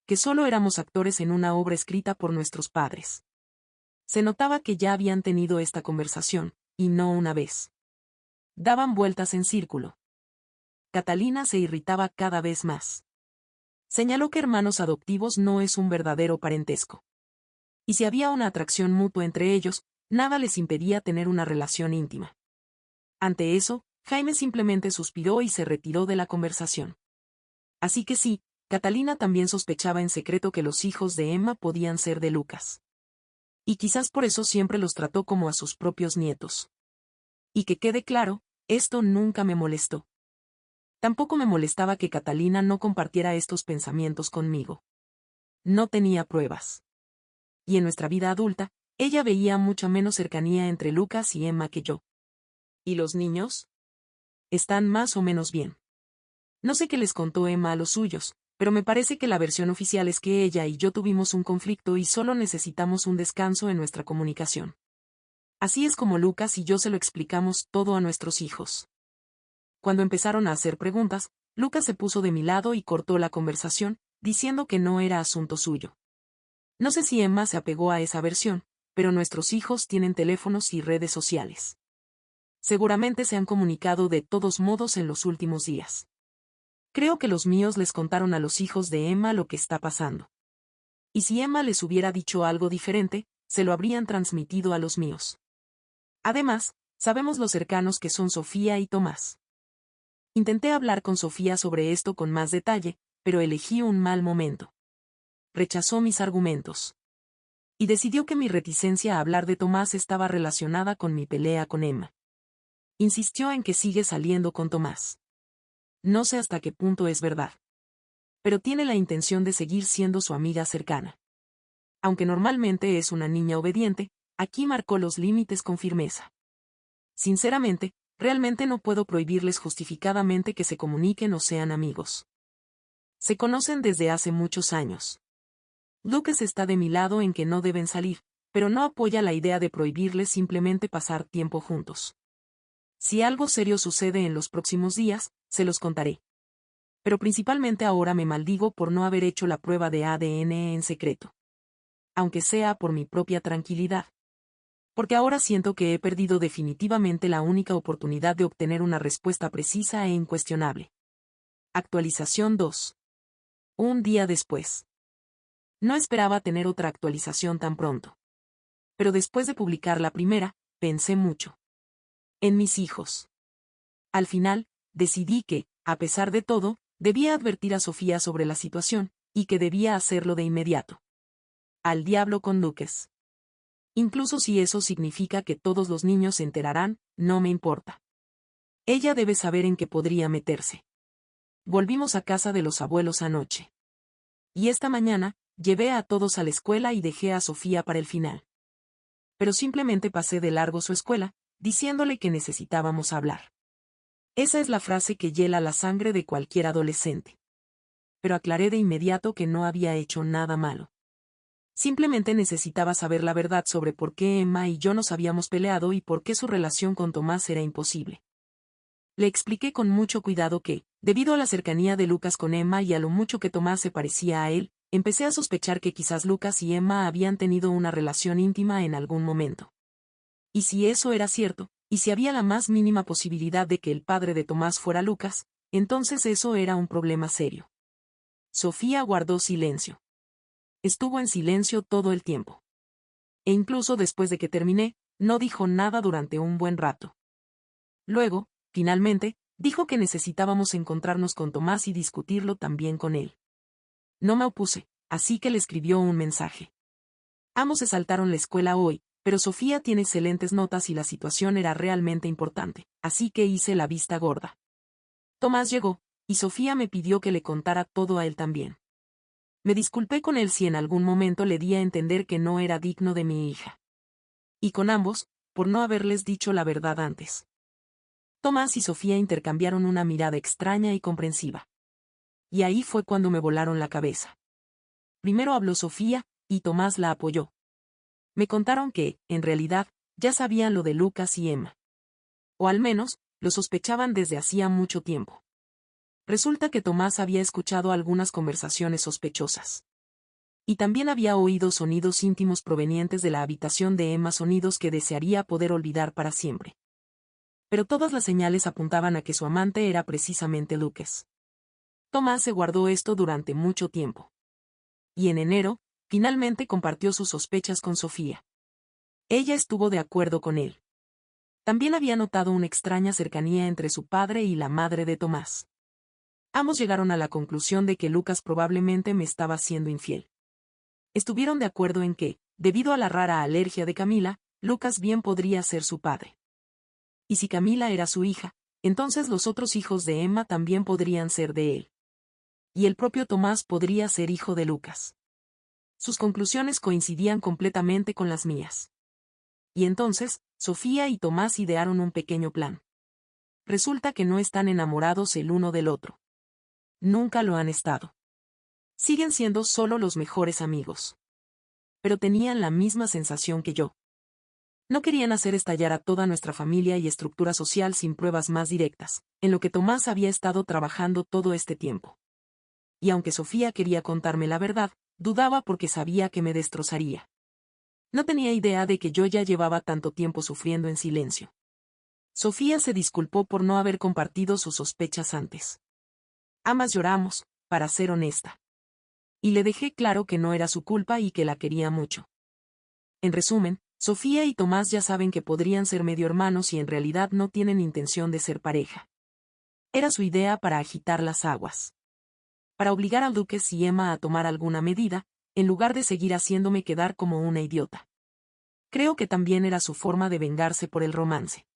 Que solo éramos actores en una obra escrita por nuestros padres. Se notaba que ya habían tenido esta conversación, y no una vez. Daban vueltas en círculo. Catalina se irritaba cada vez más. Señaló que hermanos adoptivos no es un verdadero parentesco. Y si había una atracción mutua entre ellos, nada les impedía tener una relación íntima. Ante eso, Jaime simplemente suspiró y se retiró de la conversación. Así que sí, Catalina también sospechaba en secreto que los hijos de Emma podían ser de Lucas. Y quizás por eso siempre los trató como a sus propios nietos. Y que quede claro, esto nunca me molestó. Tampoco me molestaba que Catalina no compartiera estos pensamientos conmigo. No tenía pruebas. Y en nuestra vida adulta, ella veía mucha menos cercanía entre Lucas y Emma que yo. ¿Y los niños? Están más o menos bien. No sé qué les contó Emma a los suyos, pero me parece que la versión oficial es que ella y yo tuvimos un conflicto y solo necesitamos un descanso en nuestra comunicación. Así es como Lucas y yo se lo explicamos todo a nuestros hijos. Cuando empezaron a hacer preguntas, Lucas se puso de mi lado y cortó la conversación, diciendo que no era asunto suyo. No sé si Emma se apegó a esa versión, pero nuestros hijos tienen teléfonos y redes sociales. Seguramente se han comunicado de todos modos en los últimos días. Creo que los míos les contaron a los hijos de Emma lo que está pasando. Y si Emma les hubiera dicho algo diferente, se lo habrían transmitido a los míos. Además, sabemos lo cercanos que son Sofía y Tomás. Intenté hablar con Sofía sobre esto con más detalle, pero elegí un mal momento. Rechazó mis argumentos. Y decidió que mi reticencia a hablar de Tomás estaba relacionada con mi pelea con Emma. Insistió en que sigue saliendo con Tomás. No sé hasta qué punto es verdad. Pero tiene la intención de seguir siendo su amiga cercana. Aunque normalmente es una niña obediente, aquí marcó los límites con firmeza. Sinceramente, realmente no puedo prohibirles justificadamente que se comuniquen o sean amigos. Se conocen desde hace muchos años. Lucas está de mi lado en que no deben salir, pero no apoya la idea de prohibirles simplemente pasar tiempo juntos. Si algo serio sucede en los próximos días, se los contaré. Pero principalmente ahora me maldigo por no haber hecho la prueba de ADN en secreto. Aunque sea por mi propia tranquilidad. Porque ahora siento que he perdido definitivamente la única oportunidad de obtener una respuesta precisa e incuestionable. Actualización 2. Un día después. No esperaba tener otra actualización tan pronto. Pero después de publicar la primera, pensé mucho. En mis hijos. Al final, decidí que, a pesar de todo, debía advertir a Sofía sobre la situación, y que debía hacerlo de inmediato. Al diablo con Lucas. Incluso si eso significa que todos los niños se enterarán, no me importa. Ella debe saber en qué podría meterse. Volvimos a casa de los abuelos anoche. Y esta mañana, llevé a todos a la escuela y dejé a Sofía para el final. Pero simplemente pasé de largo su escuela, diciéndole que necesitábamos hablar. Esa es la frase que hiela la sangre de cualquier adolescente. Pero aclaré de inmediato que no había hecho nada malo. Simplemente necesitaba saber la verdad sobre por qué Emma y yo nos habíamos peleado y por qué su relación con Tomás era imposible. Le expliqué con mucho cuidado que, debido a la cercanía de Lucas con Emma y a lo mucho que Tomás se parecía a él, empecé a sospechar que quizás Lucas y Emma habían tenido una relación íntima en algún momento. Y si eso era cierto, y si había la más mínima posibilidad de que el padre de Tomás fuera Lucas, entonces eso era un problema serio. Sofía guardó silencio. Estuvo en silencio todo el tiempo. E incluso después de que terminé, no dijo nada durante un buen rato. Luego, finalmente, dijo que necesitábamos encontrarnos con Tomás y discutirlo también con él. No me opuse, así que le escribió un mensaje. Ambos se saltaron la escuela hoy, pero Sofía tiene excelentes notas y la situación era realmente importante, así que hice la vista gorda. Tomás llegó, Y Sofía me pidió que le contara todo a él también. Me disculpé con él si en algún momento le di a entender que no era digno de mi hija. Y con ambos, por no haberles dicho la verdad antes. Tomás y Sofía intercambiaron una mirada extraña y comprensiva. Y ahí fue cuando me volaron la cabeza. Primero habló Sofía, y Tomás la apoyó. Me contaron que, en realidad, ya sabían lo de Lucas y Emma. O al menos, lo sospechaban desde hacía mucho tiempo. Resulta que Tomás había escuchado algunas conversaciones sospechosas. Y también había oído sonidos íntimos provenientes de la habitación de Emma, sonidos que desearía poder olvidar para siempre. Pero todas las señales apuntaban a que su amante era precisamente Lucas. Tomás se guardó esto durante mucho tiempo. Y en enero, finalmente compartió sus sospechas con Sofía. Ella estuvo de acuerdo con él. También había notado una extraña cercanía entre su padre y la madre de Tomás. Ambos llegaron a la conclusión de que Lucas probablemente me estaba siendo infiel. Estuvieron de acuerdo en que, debido a la rara alergia de Camila, Lucas bien podría ser su padre. Y si Camila era su hija, entonces los otros hijos de Emma también podrían ser de él. Y el propio Tomás podría ser hijo de Lucas. Sus conclusiones coincidían completamente con las mías. Y entonces, Sofía y Tomás idearon un pequeño plan. Resulta que no están enamorados el uno del otro. Nunca lo han estado. Siguen siendo solo los mejores amigos. Pero tenían la misma sensación que yo. No querían hacer estallar a toda nuestra familia y estructura social sin pruebas más directas, en lo que Tomás había estado trabajando todo este tiempo. Y aunque Sofía quería contarme la verdad, dudaba porque sabía que me destrozaría. No tenía idea de que yo ya llevaba tanto tiempo sufriendo en silencio. Sofía se disculpó por no haber compartido sus sospechas antes. Ambas lloramos, para ser honesta. Y le dejé claro que no era su culpa y que la quería mucho. En resumen, Sofía y Tomás ya saben que podrían ser medio hermanos y en realidad no tienen intención de ser pareja. Era su idea para agitar las aguas. Para obligar a Lucas y Emma a tomar alguna medida, en lugar de seguir haciéndome quedar como una idiota. Creo que también era su forma de vengarse por el romance.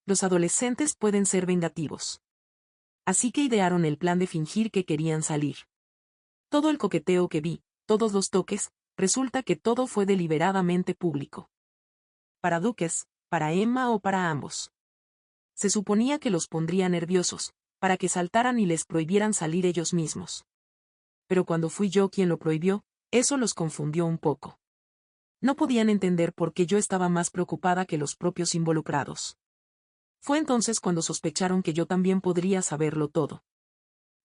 Los adolescentes pueden ser vengativos. Así que idearon el plan de fingir que querían salir. Todo el coqueteo que vi, todos los toques, resulta que todo fue deliberadamente público. Para Lucas, para Emma o para ambos. Se suponía que los pondría nerviosos, para que saltaran y les prohibieran salir ellos mismos. Pero cuando fui yo quien lo prohibió, eso los confundió un poco. No podían entender por qué yo estaba más preocupada que los propios involucrados. Fue entonces cuando sospecharon que yo también podría saberlo todo.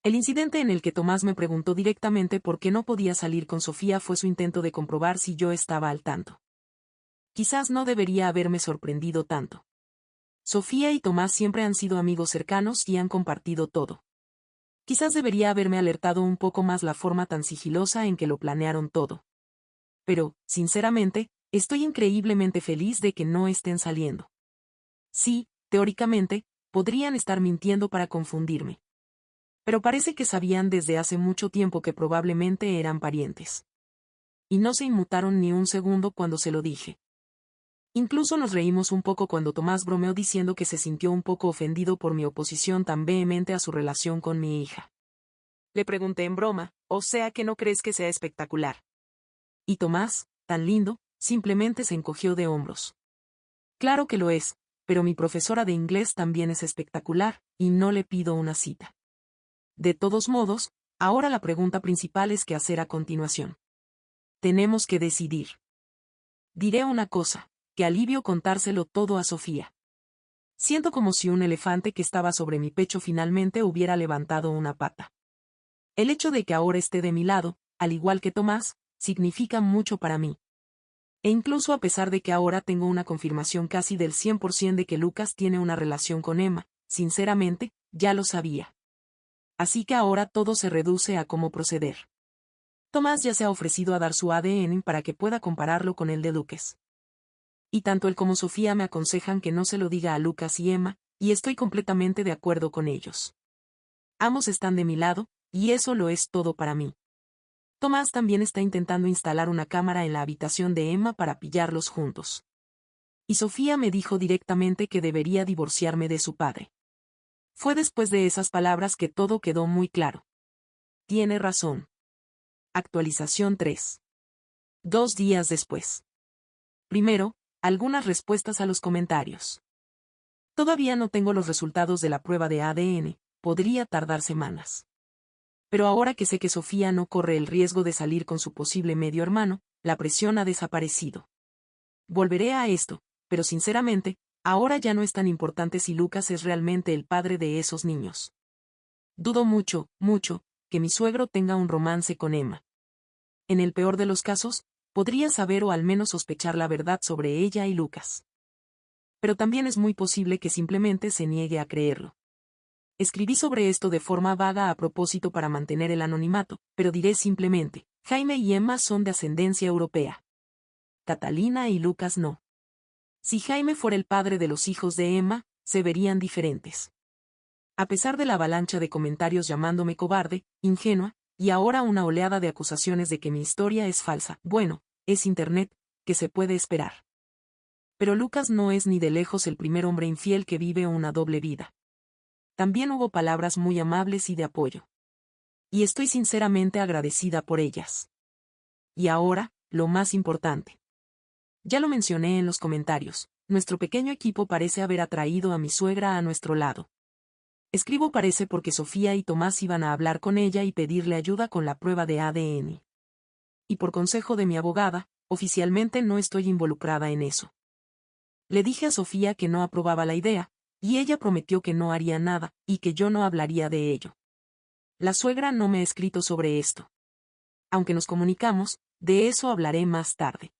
El incidente en el que Tomás me preguntó directamente por qué no podía salir con Sofía fue su intento de comprobar si yo estaba al tanto. Quizás no debería haberme sorprendido tanto. Sofía y Tomás siempre han sido amigos cercanos y han compartido todo. Quizás debería haberme alertado un poco más la forma tan sigilosa en que lo planearon todo. Pero, sinceramente, estoy increíblemente feliz de que no estén saliendo. Sí, teóricamente, podrían estar mintiendo para confundirme. Pero parece que sabían desde hace mucho tiempo que probablemente eran parientes. Y no se inmutaron ni un segundo cuando se lo dije. Incluso nos reímos un poco cuando Tomás bromeó diciendo que se sintió un poco ofendido por mi oposición tan vehemente a su relación con mi hija. Le pregunté en broma, o sea que no crees que sea espectacular. Y Tomás, tan lindo, simplemente se encogió de hombros. Claro que lo es, pero mi profesora de inglés también es espectacular, y no le pido una cita. De todos modos, ahora la pregunta principal es qué hacer a continuación. Tenemos que decidir. Diré una cosa, que alivio contárselo todo a Sofía. Siento como si un elefante que estaba sobre mi pecho finalmente hubiera levantado una pata. El hecho de que ahora esté de mi lado, al igual que Tomás, significa mucho para mí. E incluso a pesar de que ahora tengo una confirmación casi del 100% de que Lucas tiene una relación con Emma, sinceramente, ya lo sabía. Así que ahora todo se reduce a cómo proceder. Tomás ya se ha ofrecido a dar su ADN para que pueda compararlo con el de Lucas. Y tanto él como Sofía me aconsejan que no se lo diga a Lucas y Emma, y estoy completamente de acuerdo con ellos. Ambos están de mi lado, y eso lo es todo para mí. Tomás también está intentando instalar una cámara en la habitación de Emma para pillarlos juntos. Y Sofía me dijo directamente que debería divorciarme de su padre. Fue después de esas palabras que todo quedó muy claro. Tiene razón. Actualización 3. 2 días después. Primero, algunas respuestas a los comentarios. Todavía no tengo los resultados de la prueba de ADN, podría tardar semanas. Pero ahora que sé que Sofía no corre el riesgo de salir con su posible medio hermano, la presión ha desaparecido. Volveré a esto, pero sinceramente, ahora ya no es tan importante si Lucas es realmente el padre de esos niños. Dudo mucho, mucho, que mi suegro tenga un romance con Emma. En el peor de los casos, podría saber o al menos sospechar la verdad sobre ella y Lucas. Pero también es muy posible que simplemente se niegue a creerlo. Escribí sobre esto de forma vaga a propósito para mantener el anonimato, pero diré simplemente, Jaime y Emma son de ascendencia europea. Catalina y Lucas no. Si Jaime fuera el padre de los hijos de Emma, se verían diferentes. A pesar de la avalancha de comentarios llamándome cobarde, ingenua, y ahora una oleada de acusaciones de que mi historia es falsa, bueno, es Internet, ¿qué se puede esperar? Pero Lucas no es ni de lejos el primer hombre infiel que vive una doble vida. También hubo palabras muy amables y de apoyo. Y estoy sinceramente agradecida por ellas. Y ahora, lo más importante. Ya lo mencioné en los comentarios, nuestro pequeño equipo parece haber atraído a mi suegra a nuestro lado. Escribo parece porque Sofía y Tomás iban a hablar con ella y pedirle ayuda con la prueba de ADN. Y por consejo de mi abogada, oficialmente no estoy involucrada en eso. Le dije a Sofía que no aprobaba la idea, y ella prometió que no haría nada, y que yo no hablaría de ello. La suegra no me ha escrito sobre esto. Aunque nos comunicamos, de eso hablaré más tarde.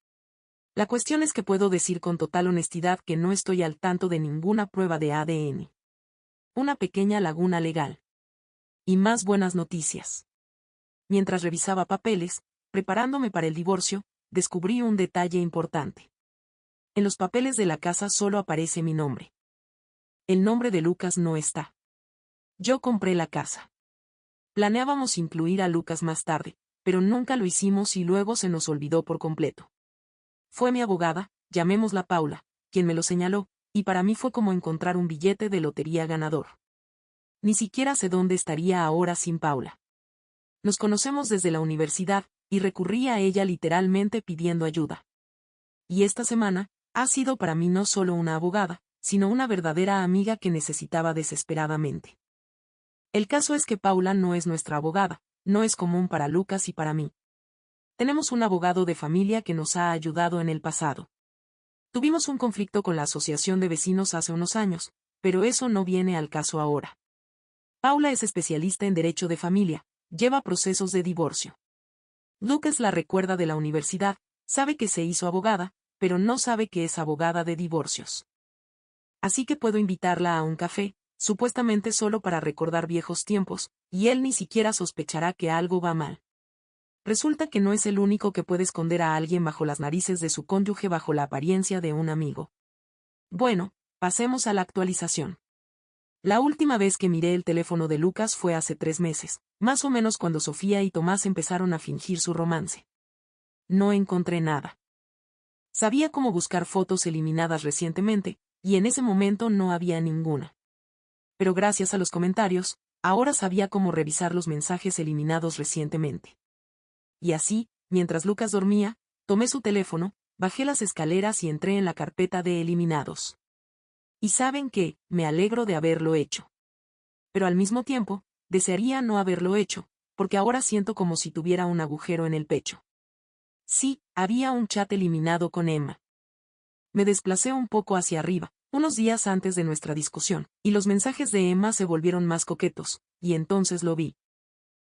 La cuestión es que puedo decir con total honestidad que no estoy al tanto de ninguna prueba de ADN. Una pequeña laguna legal. Y más buenas noticias. Mientras revisaba papeles, preparándome para el divorcio, descubrí un detalle importante. En los papeles de la casa solo aparece mi nombre. El nombre de Lucas no está. Yo compré la casa. Planeábamos incluir a Lucas más tarde, pero nunca lo hicimos y luego se nos olvidó por completo. Fue mi abogada, llamémosla Paula, quien me lo señaló, y para mí fue como encontrar un billete de lotería ganador. Ni siquiera sé dónde estaría ahora sin Paula. Nos conocemos desde la universidad, y recurrí a ella literalmente pidiendo ayuda. Y esta semana, ha sido para mí no solo una abogada, sino una verdadera amiga que necesitaba desesperadamente. El caso es que Paula no es nuestra abogada, no es común para Lucas y para mí. Tenemos un abogado de familia que nos ha ayudado en el pasado. Tuvimos un conflicto con la asociación de vecinos hace unos años, pero eso no viene al caso ahora. Paula es especialista en derecho de familia, lleva procesos de divorcio. Lucas la recuerda de la universidad, sabe que se hizo abogada, pero no sabe que es abogada de divorcios. Así que puedo invitarla a un café, supuestamente solo para recordar viejos tiempos, y él ni siquiera sospechará que algo va mal. Resulta que no es el único que puede esconder a alguien bajo las narices de su cónyuge bajo la apariencia de un amigo. Bueno, pasemos a la actualización. La última vez que miré el teléfono de Lucas fue hace 3 meses, más o menos cuando Sofía y Tomás empezaron a fingir su romance. No encontré nada. Sabía cómo buscar fotos eliminadas recientemente, y en ese momento no había ninguna. Pero gracias a los comentarios, ahora sabía cómo revisar los mensajes eliminados recientemente. Y así, mientras Lucas dormía, tomé su teléfono, bajé las escaleras y entré en la carpeta de eliminados. Y saben qué, me alegro de haberlo hecho. Pero al mismo tiempo, desearía no haberlo hecho, porque ahora siento como si tuviera un agujero en el pecho. Sí, había un chat eliminado con Emma. Me desplacé un poco hacia arriba, unos días antes de nuestra discusión, y los mensajes de Emma se volvieron más coquetos, y entonces lo vi.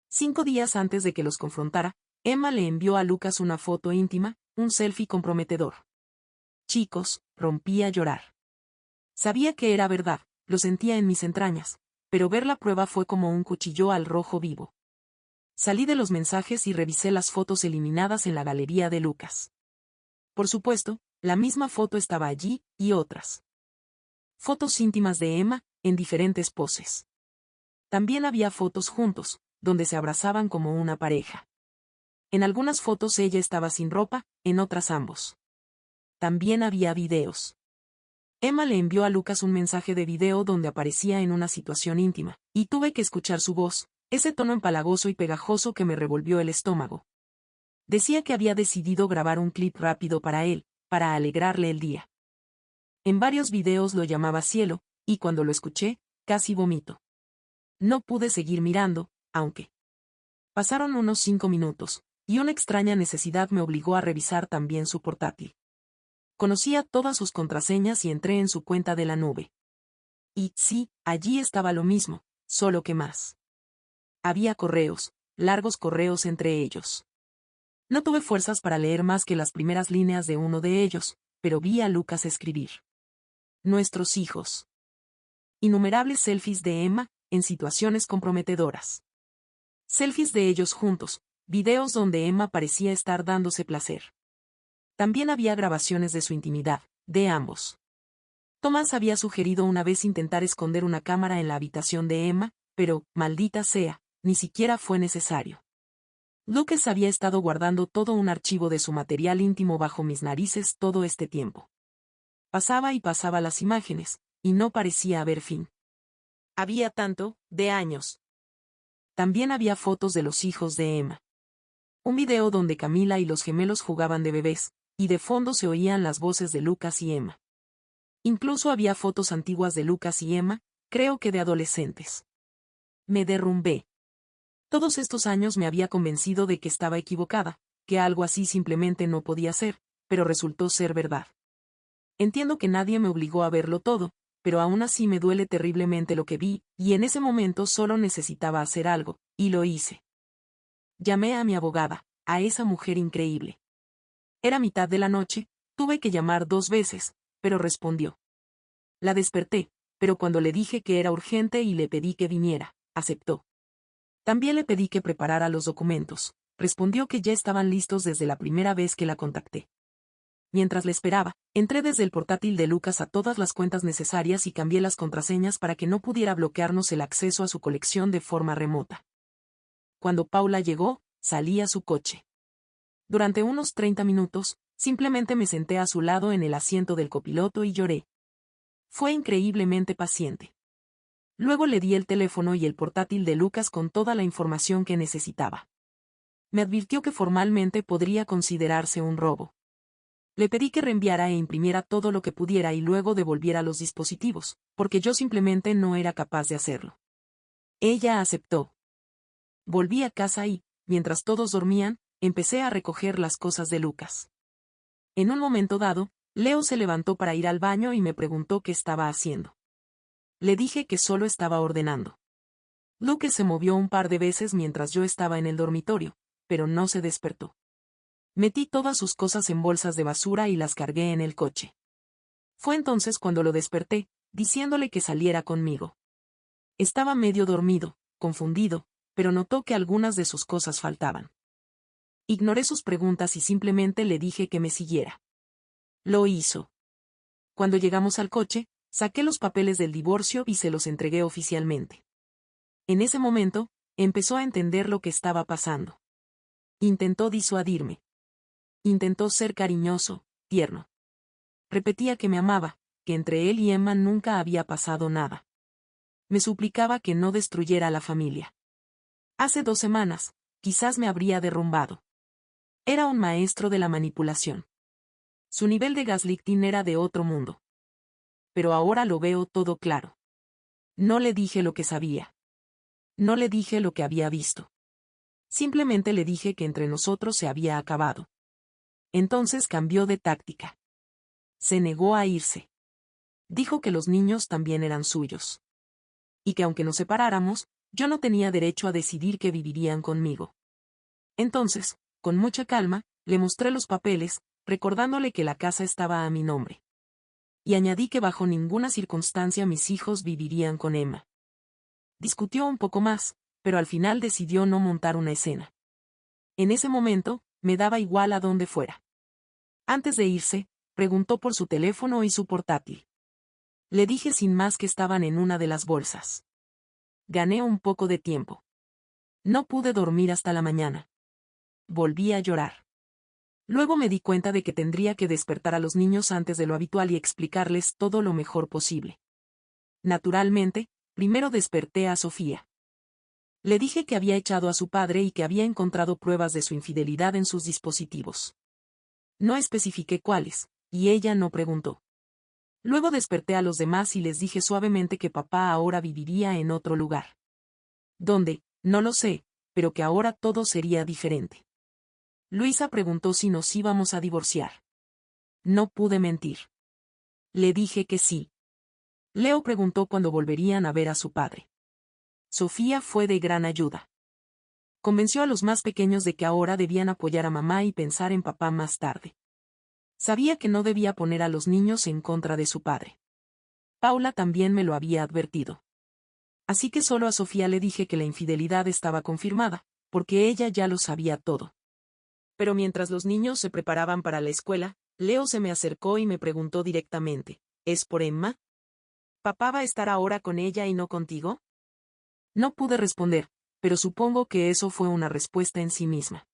5 días antes de que los confrontara, Emma le envió a Lucas una foto íntima, un selfie comprometedor. Chicos, rompí a llorar. Sabía que era verdad, lo sentía en mis entrañas, pero ver la prueba fue como un cuchillo al rojo vivo. Salí de los mensajes y revisé las fotos eliminadas en la galería de Lucas. Por supuesto, la misma foto estaba allí, y otras. Fotos íntimas de Emma, en diferentes poses. También había fotos juntos, donde se abrazaban como una pareja. En algunas fotos ella estaba sin ropa, en otras ambos. También había videos. Emma le envió a Lucas un mensaje de video donde aparecía en una situación íntima, y tuve que escuchar su voz, ese tono empalagoso y pegajoso que me revolvió el estómago. Decía que había decidido grabar un clip rápido para él, para alegrarle el día. En varios videos lo llamaba cielo, y cuando lo escuché, casi vomito. No pude seguir mirando, aunque. Pasaron unos 5 minutos, y una extraña necesidad me obligó a revisar también su portátil. Conocía todas sus contraseñas y entré en su cuenta de la nube. Y sí, allí estaba lo mismo, solo que más. Había correos, largos correos entre ellos. No tuve fuerzas para leer más que las primeras líneas de uno de ellos, pero vi a Lucas escribir. Nuestros hijos. Innumerables selfies de Emma, en situaciones comprometedoras. Selfies de ellos juntos, videos donde Emma parecía estar dándose placer. También había grabaciones de su intimidad, de ambos. Thomas había sugerido una vez intentar esconder una cámara en la habitación de Emma, pero, maldita sea, ni siquiera fue necesario. Lucas había estado guardando todo un archivo de su material íntimo bajo mis narices todo este tiempo. Pasaba y pasaba las imágenes, y no parecía haber fin. Había tanto, de años. También había fotos de los hijos de Emma. Un video donde Camila y los gemelos jugaban de bebés, y de fondo se oían las voces de Lucas y Emma. Incluso había fotos antiguas de Lucas y Emma, creo que de adolescentes. Me derrumbé. Todos estos años me había convencido de que estaba equivocada, que algo así simplemente no podía ser, pero resultó ser verdad. Entiendo que nadie me obligó a verlo todo, pero aún así me duele terriblemente lo que vi, y en ese momento solo necesitaba hacer algo, y lo hice. Llamé a mi abogada, a esa mujer increíble. Era mitad de la noche, tuve que llamar 2 veces, pero respondió. La desperté, pero cuando le dije que era urgente y le pedí que viniera, aceptó. También le pedí que preparara los documentos, respondió que ya estaban listos desde la primera vez que la contacté. Mientras le esperaba, entré desde el portátil de Lucas a todas las cuentas necesarias y cambié las contraseñas para que no pudiera bloquearnos el acceso a su colección de forma remota. Cuando Paula llegó, salí a su coche. Durante unos 30 minutos, simplemente me senté a su lado en el asiento del copiloto y lloré. Fue increíblemente paciente. Luego le di el teléfono y el portátil de Lucas con toda la información que necesitaba. Me advirtió que formalmente podría considerarse un robo. Le pedí que reenviara e imprimiera todo lo que pudiera y luego devolviera los dispositivos, porque yo simplemente no era capaz de hacerlo. Ella aceptó. Volví a casa y, mientras todos dormían, empecé a recoger las cosas de Lucas. En un momento dado, Leo se levantó para ir al baño y me preguntó qué estaba haciendo. Le dije que solo estaba ordenando. Lucas se movió un par de veces mientras yo estaba en el dormitorio, pero no se despertó. Metí todas sus cosas en bolsas de basura y las cargué en el coche. Fue entonces cuando lo desperté, diciéndole que saliera conmigo. Estaba medio dormido, confundido, pero notó que algunas de sus cosas faltaban. Ignoré sus preguntas y simplemente le dije que me siguiera. Lo hizo. Cuando llegamos al coche, saqué los papeles del divorcio y se los entregué oficialmente. En ese momento, empezó a entender lo que estaba pasando. Intentó disuadirme. Intentó ser cariñoso, tierno. Repetía que me amaba, que entre él y Emma nunca había pasado nada. Me suplicaba que no destruyera la familia. Hace 2 semanas, quizás me habría derrumbado. Era un maestro de la manipulación. Su nivel de gaslighting era de otro mundo. Pero ahora lo veo todo claro. No le dije lo que sabía. No le dije lo que había visto. Simplemente le dije que entre nosotros se había acabado. Entonces cambió de táctica. Se negó a irse. Dijo que los niños también eran suyos. Y que aunque nos separáramos, yo no tenía derecho a decidir que vivirían conmigo. Entonces, con mucha calma, le mostré los papeles, recordándole que la casa estaba a mi nombre. Y añadí que bajo ninguna circunstancia mis hijos vivirían con Emma. Discutió un poco más, pero al final decidió no montar una escena. En ese momento, me daba igual a dónde fuera. Antes de irse, preguntó por su teléfono y su portátil. Le dije sin más que estaban en una de las bolsas. Gané un poco de tiempo. No pude dormir hasta la mañana. Volví a llorar. Luego me di cuenta de que tendría que despertar a los niños antes de lo habitual y explicarles todo lo mejor posible. Naturalmente, primero desperté a Sofía. Le dije que había echado a su padre y que había encontrado pruebas de su infidelidad en sus dispositivos. No especifiqué cuáles, y ella no preguntó. Luego desperté a los demás y les dije suavemente que papá ahora viviría en otro lugar. ¿Dónde? No lo sé, pero que ahora todo sería diferente. Luisa preguntó si nos íbamos a divorciar. No pude mentir. Le dije que sí. Leo preguntó cuándo volverían a ver a su padre. Sofía fue de gran ayuda. Convenció a los más pequeños de que ahora debían apoyar a mamá y pensar en papá más tarde. Sabía que no debía poner a los niños en contra de su padre. Paula también me lo había advertido. Así que solo a Sofía le dije que la infidelidad estaba confirmada, porque ella ya lo sabía todo. Pero mientras los niños se preparaban para la escuela, Leo se me acercó y me preguntó directamente, ¿es por Emma? ¿Papá va a estar ahora con ella y no contigo? No pude responder, pero supongo que eso fue una respuesta en sí misma.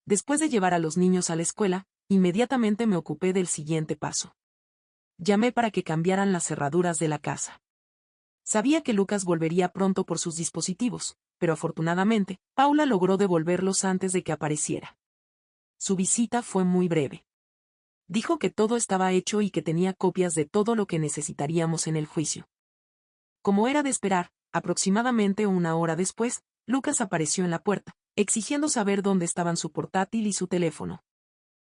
Después de llevar a los niños a la escuela, inmediatamente me ocupé del siguiente paso. Llamé para que cambiaran las cerraduras de la casa. Sabía que Lucas volvería pronto por sus dispositivos, pero afortunadamente, Paula logró devolverlos antes de que apareciera. Su visita fue muy breve. Dijo que todo estaba hecho y que tenía copias de todo lo que necesitaríamos en el juicio. Como era de esperar, aproximadamente una hora después, Lucas apareció en la puerta, exigiendo saber dónde estaban su portátil y su teléfono.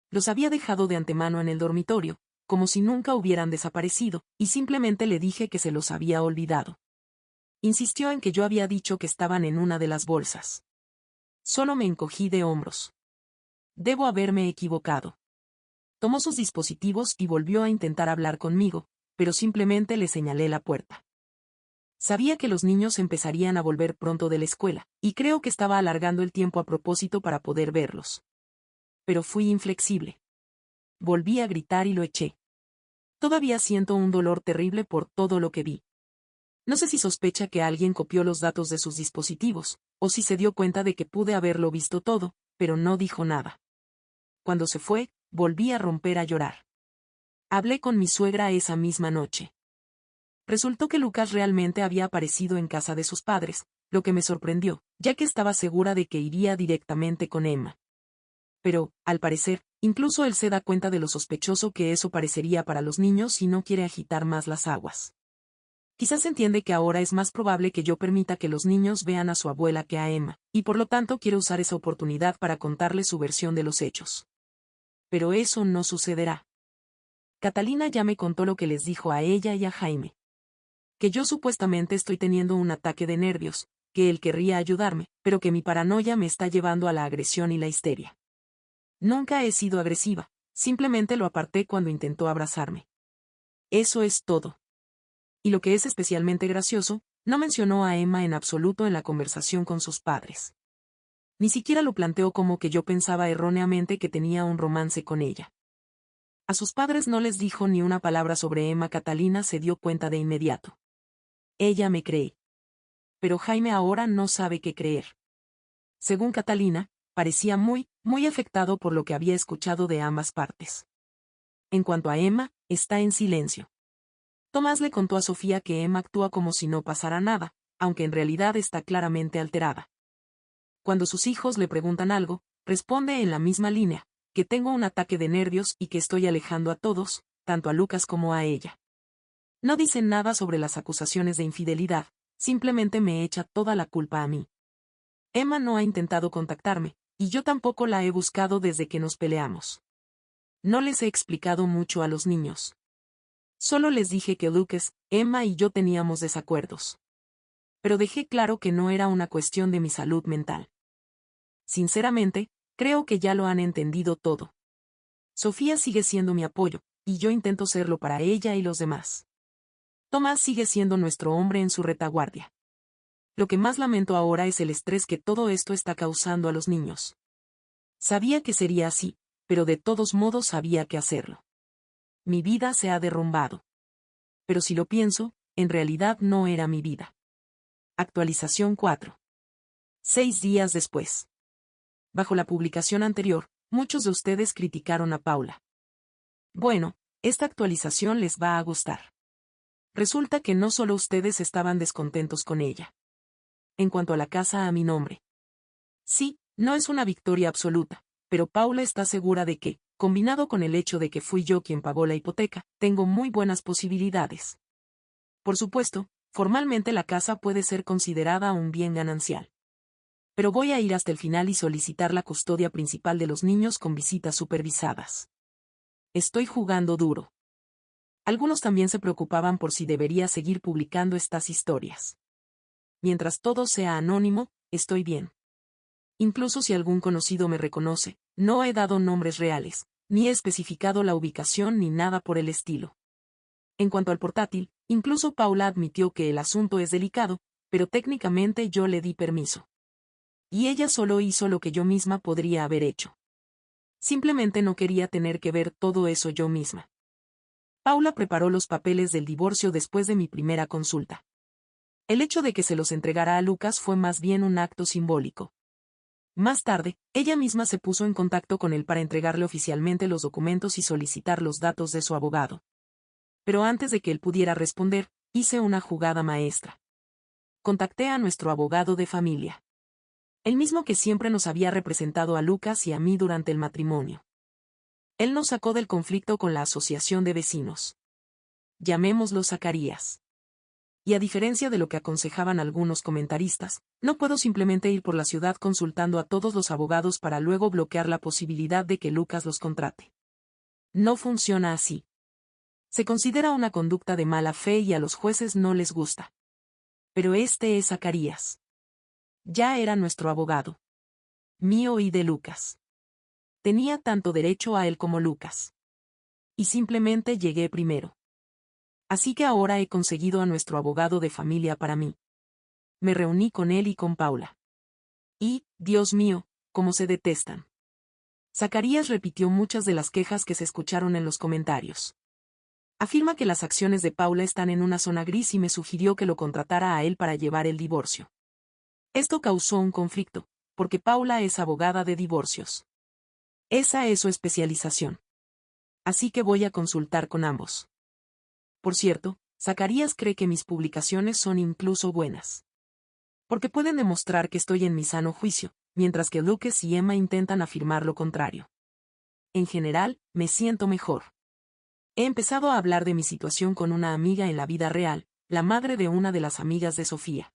Los había dejado de antemano en el dormitorio, como si nunca hubieran desaparecido, y simplemente le dije que se los había olvidado. Insistió en que yo había dicho que estaban en una de las bolsas. Solo me encogí de hombros. Debo haberme equivocado. Tomó sus dispositivos y volvió a intentar hablar conmigo, pero simplemente le señalé la puerta. Sabía que los niños empezarían a volver pronto de la escuela, y creo que estaba alargando el tiempo a propósito para poder verlos. Pero fui inflexible. Volví a gritar y lo eché. Todavía siento un dolor terrible por todo lo que vi. No sé si sospecha que alguien copió los datos de sus dispositivos, o si se dio cuenta de que pude haberlo visto todo, pero no dijo nada. Cuando se fue, volví a romper a llorar. Hablé con mi suegra esa misma noche. Resultó que Lucas realmente había aparecido en casa de sus padres, lo que me sorprendió, ya que estaba segura de que iría directamente con Emma. Pero, al parecer, incluso él se da cuenta de lo sospechoso que eso parecería para los niños y no quiere agitar más las aguas. Quizás entiende que ahora es más probable que yo permita que los niños vean a su abuela que a Emma, y por lo tanto quiere usar esa oportunidad para contarle su versión de los hechos. Pero eso no sucederá. Catalina ya me contó lo que les dijo a ella y a Jaime. Que yo supuestamente estoy teniendo un ataque de nervios, que él querría ayudarme, pero que mi paranoia me está llevando a la agresión y la histeria. Nunca he sido agresiva, simplemente lo aparté cuando intentó abrazarme. Eso es todo. Y lo que es especialmente gracioso, no mencionó a Emma en absoluto en la conversación con sus padres. Ni siquiera lo planteó como que yo pensaba erróneamente que tenía un romance con ella. A sus padres no les dijo ni una palabra sobre Emma. Catalina se dio cuenta de inmediato. Ella me cree. Pero Jaime ahora no sabe qué creer. Según Catalina, parecía muy afectado por lo que había escuchado de ambas partes. En cuanto a Emma, está en silencio. Tomás le contó a Sofía que Emma actúa como si no pasara nada, aunque en realidad está claramente alterada. Cuando sus hijos le preguntan algo, responde en la misma línea, que tengo un ataque de nervios y que estoy alejando a todos, tanto a Lucas como a ella. No dicen nada sobre las acusaciones de infidelidad, simplemente me echa toda la culpa a mí. Emma no ha intentado contactarme, y yo tampoco la he buscado desde que nos peleamos. No les he explicado mucho a los niños. Solo les dije que Lucas, Emma y yo teníamos desacuerdos. Pero dejé claro que no era una cuestión de mi salud mental. Sinceramente, creo que ya lo han entendido todo. Sofía sigue siendo mi apoyo, y yo intento serlo para ella y los demás. Tomás sigue siendo nuestro hombre en su retaguardia. Lo que más lamento ahora es el estrés que todo esto está causando a los niños. Sabía que sería así, pero de todos modos había que hacerlo. Mi vida se ha derrumbado. Pero si lo pienso, en realidad no era mi vida. Actualización 4. 6 días después. Bajo la publicación anterior, Muchos de ustedes criticaron a Paula. Bueno, esta actualización les va a gustar. Resulta que no solo ustedes estaban descontentos con ella. En cuanto a la casa a mi nombre. Sí, no es una victoria absoluta, pero Paula está segura de que, combinado con el hecho de que fui yo quien pagó la hipoteca, tengo muy buenas posibilidades. Por supuesto, formalmente la casa puede ser considerada un bien ganancial. Pero voy a ir hasta el final y solicitar la custodia principal de los niños con visitas supervisadas. Estoy jugando duro. Algunos también se preocupaban por si debería seguir publicando estas historias. Mientras todo sea anónimo, estoy bien. Incluso si algún conocido me reconoce, no he dado nombres reales, ni he especificado la ubicación ni nada por el estilo. En cuanto al portátil, incluso Paula admitió que el asunto es delicado, pero técnicamente yo le di permiso. Y ella solo hizo lo que yo misma podría haber hecho. Simplemente no quería tener que ver todo eso yo misma. Paula preparó los papeles del divorcio después de mi primera consulta. El hecho de que se los entregara a Lucas fue más bien un acto simbólico. Más tarde, ella misma se puso en contacto con él para entregarle oficialmente los documentos y solicitar los datos de su abogado. Pero antes de que él pudiera responder, hice una jugada maestra. Contacté a nuestro abogado de familia. El mismo que siempre nos había representado a Lucas y a mí durante el matrimonio. Él nos sacó del conflicto con la asociación de vecinos. Llamémoslo Zacarías. Y a diferencia de lo que aconsejaban algunos comentaristas, no puedo simplemente ir por la ciudad consultando a todos los abogados para luego bloquear la posibilidad de que Lucas los contrate. No funciona así. Se considera una conducta de mala fe y a los jueces no les gusta. Pero este es Zacarías. Ya era nuestro abogado. Mío y de Lucas. Tenía tanto derecho a él como Lucas. Y simplemente llegué primero. Así que ahora he conseguido a nuestro abogado de familia para mí. Me reuní con él y con Paula. Y, Dios mío, cómo se detestan. Zacarías repitió muchas de las quejas que se escucharon en los comentarios. Afirma que las acciones de Paula están en una zona gris y me sugirió que lo contratara a él para llevar el divorcio. Esto causó un conflicto, porque Paula es abogada de divorcios. Esa es su especialización. Así que voy a consultar con ambos. Por cierto, Zacarías cree que mis publicaciones son incluso buenas. Porque pueden demostrar que estoy en mi sano juicio, mientras que Lucas y Emma intentan afirmar lo contrario. En general, me siento mejor. He empezado a hablar de mi situación con una amiga en la vida real, la madre de una de las amigas de Sofía.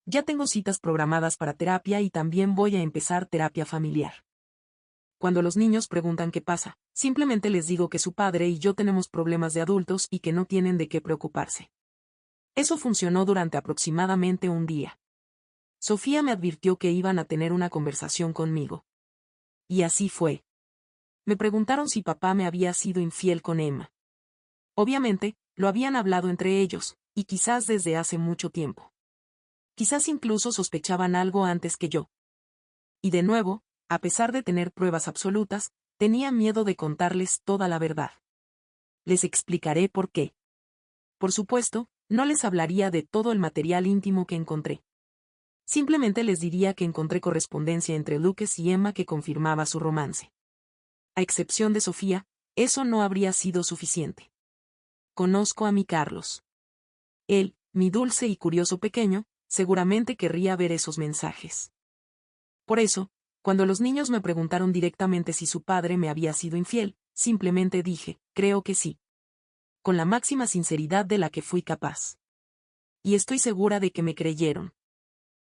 Ya tengo citas programadas para terapia y también voy a empezar terapia familiar. Cuando los niños preguntan qué pasa, simplemente les digo que su padre y yo tenemos problemas de adultos y que no tienen de qué preocuparse. Eso funcionó durante aproximadamente un día. Sofía me advirtió que iban a tener una conversación conmigo. Y así fue. Me preguntaron si papá me había sido infiel con Emma. Obviamente, lo habían hablado entre ellos, y quizás desde hace mucho tiempo. Quizás incluso sospechaban algo antes que yo. Y de nuevo, a pesar de tener pruebas absolutas, tenía miedo de contarles toda la verdad. Les explicaré por qué. Por supuesto, no les hablaría de todo el material íntimo que encontré. Simplemente les diría que encontré correspondencia entre Lucas y Emma que confirmaba su romance. A excepción de Sofía, eso no habría sido suficiente. Conozco a mi Carlos. Él, mi dulce y curioso pequeño, seguramente querría ver esos mensajes. Por eso, cuando los niños me preguntaron directamente si su padre me había sido infiel, simplemente dije, creo que sí. Con la máxima sinceridad de la que fui capaz. Y estoy segura de que me creyeron.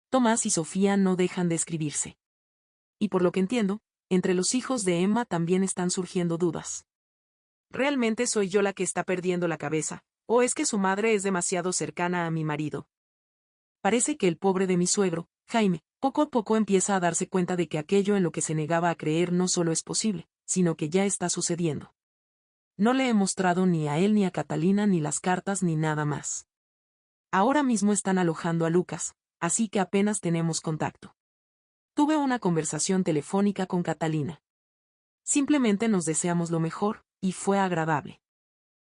Tomás y Sofía no dejan de escribirse. Y por lo que entiendo, entre los hijos de Emma también están surgiendo dudas. ¿Realmente soy yo la que está perdiendo la cabeza, o es que su madre es demasiado cercana a mi marido? Parece que el pobre de mi suegro, Jaime, poco a poco empieza a darse cuenta de que aquello en lo que se negaba a creer no solo es posible, sino que ya está sucediendo. No le he mostrado ni a él ni a Catalina ni las cartas ni nada más. Ahora mismo están alojando a Lucas, así que apenas tenemos contacto. Tuve una conversación telefónica con Catalina. Simplemente nos deseamos lo mejor, y fue agradable.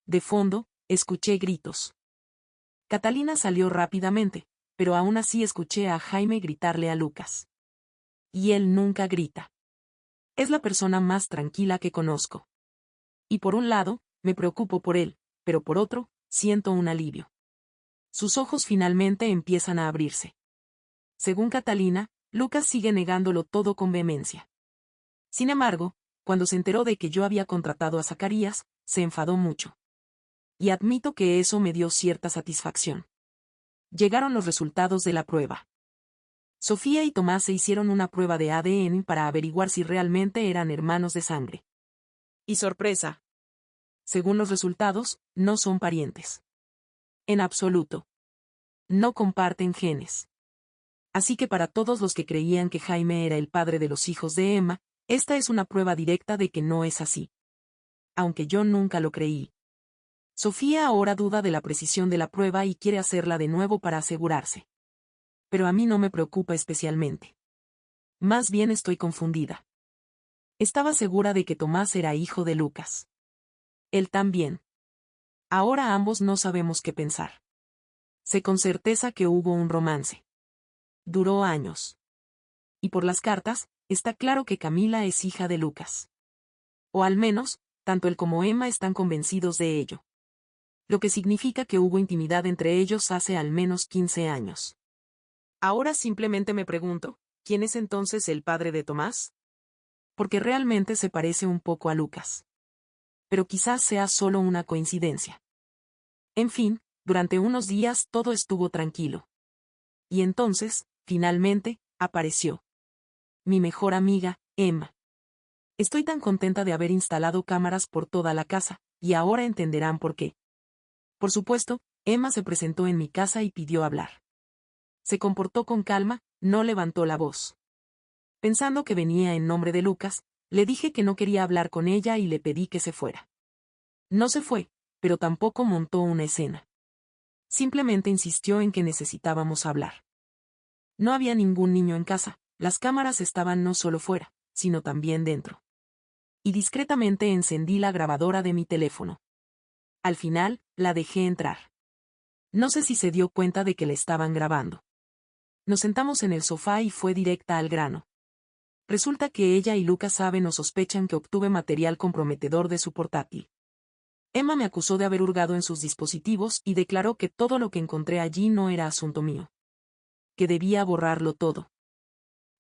De fondo, escuché gritos. Catalina salió rápidamente, pero aún así escuché a Jaime gritarle a Lucas. Y él nunca grita. Es la persona más tranquila que conozco. Y por un lado, me preocupo por él, pero por otro, siento un alivio. Sus ojos finalmente empiezan a abrirse. Según Catalina, Lucas sigue negándolo todo con vehemencia. Sin embargo, cuando se enteró de que yo había contratado a Zacarías, se enfadó mucho. Y admito que eso me dio cierta satisfacción. Llegaron los resultados de la prueba. Sofía y Tomás se hicieron una prueba de ADN para averiguar si realmente eran hermanos de sangre. Y sorpresa. Según los resultados, no son parientes. En absoluto. No comparten genes. Así que para todos los que creían que Jaime era el padre de los hijos de Emma, esta es una prueba directa de que no es así. Aunque yo nunca lo creí. Sofía ahora duda de la precisión de la prueba y quiere hacerla de nuevo para asegurarse. Pero a mí no me preocupa especialmente. Más bien estoy confundida. Estaba segura de que Tomás era hijo de Lucas. Él también. Ahora ambos no sabemos qué pensar. Sé con certeza que hubo un romance. Duró años. Y por las cartas, está claro que Camila es hija de Lucas. O al menos, tanto él como Emma están convencidos de ello. Lo que significa que hubo intimidad entre ellos hace al menos 15 años. Ahora simplemente me pregunto, ¿quién es entonces el padre de Tomás? Porque realmente se parece un poco a Lucas. Pero quizás sea solo una coincidencia. En fin, durante unos días todo estuvo tranquilo. Y entonces, finalmente, apareció mi mejor amiga, Emma. Estoy tan contenta de haber instalado cámaras por toda la casa, y ahora entenderán por qué. Por supuesto, Emma se presentó en mi casa y pidió hablar. Se comportó con calma, no levantó la voz. Pensando que venía en nombre de Lucas, le dije que no quería hablar con ella y le pedí que se fuera. No se fue, pero tampoco montó una escena. Simplemente insistió en que necesitábamos hablar. No había ningún niño en casa, las cámaras estaban no solo fuera, sino también dentro. Y discretamente encendí la grabadora de mi teléfono. Al final, la dejé entrar. No sé si se dio cuenta de que le estaban grabando. Nos sentamos en el sofá y fue directa al grano. Resulta que ella y Lucas saben o sospechan que obtuve material comprometedor de su portátil. Emma me acusó de haber hurgado en sus dispositivos y declaró que todo lo que encontré allí no era asunto mío. Que debía borrarlo todo.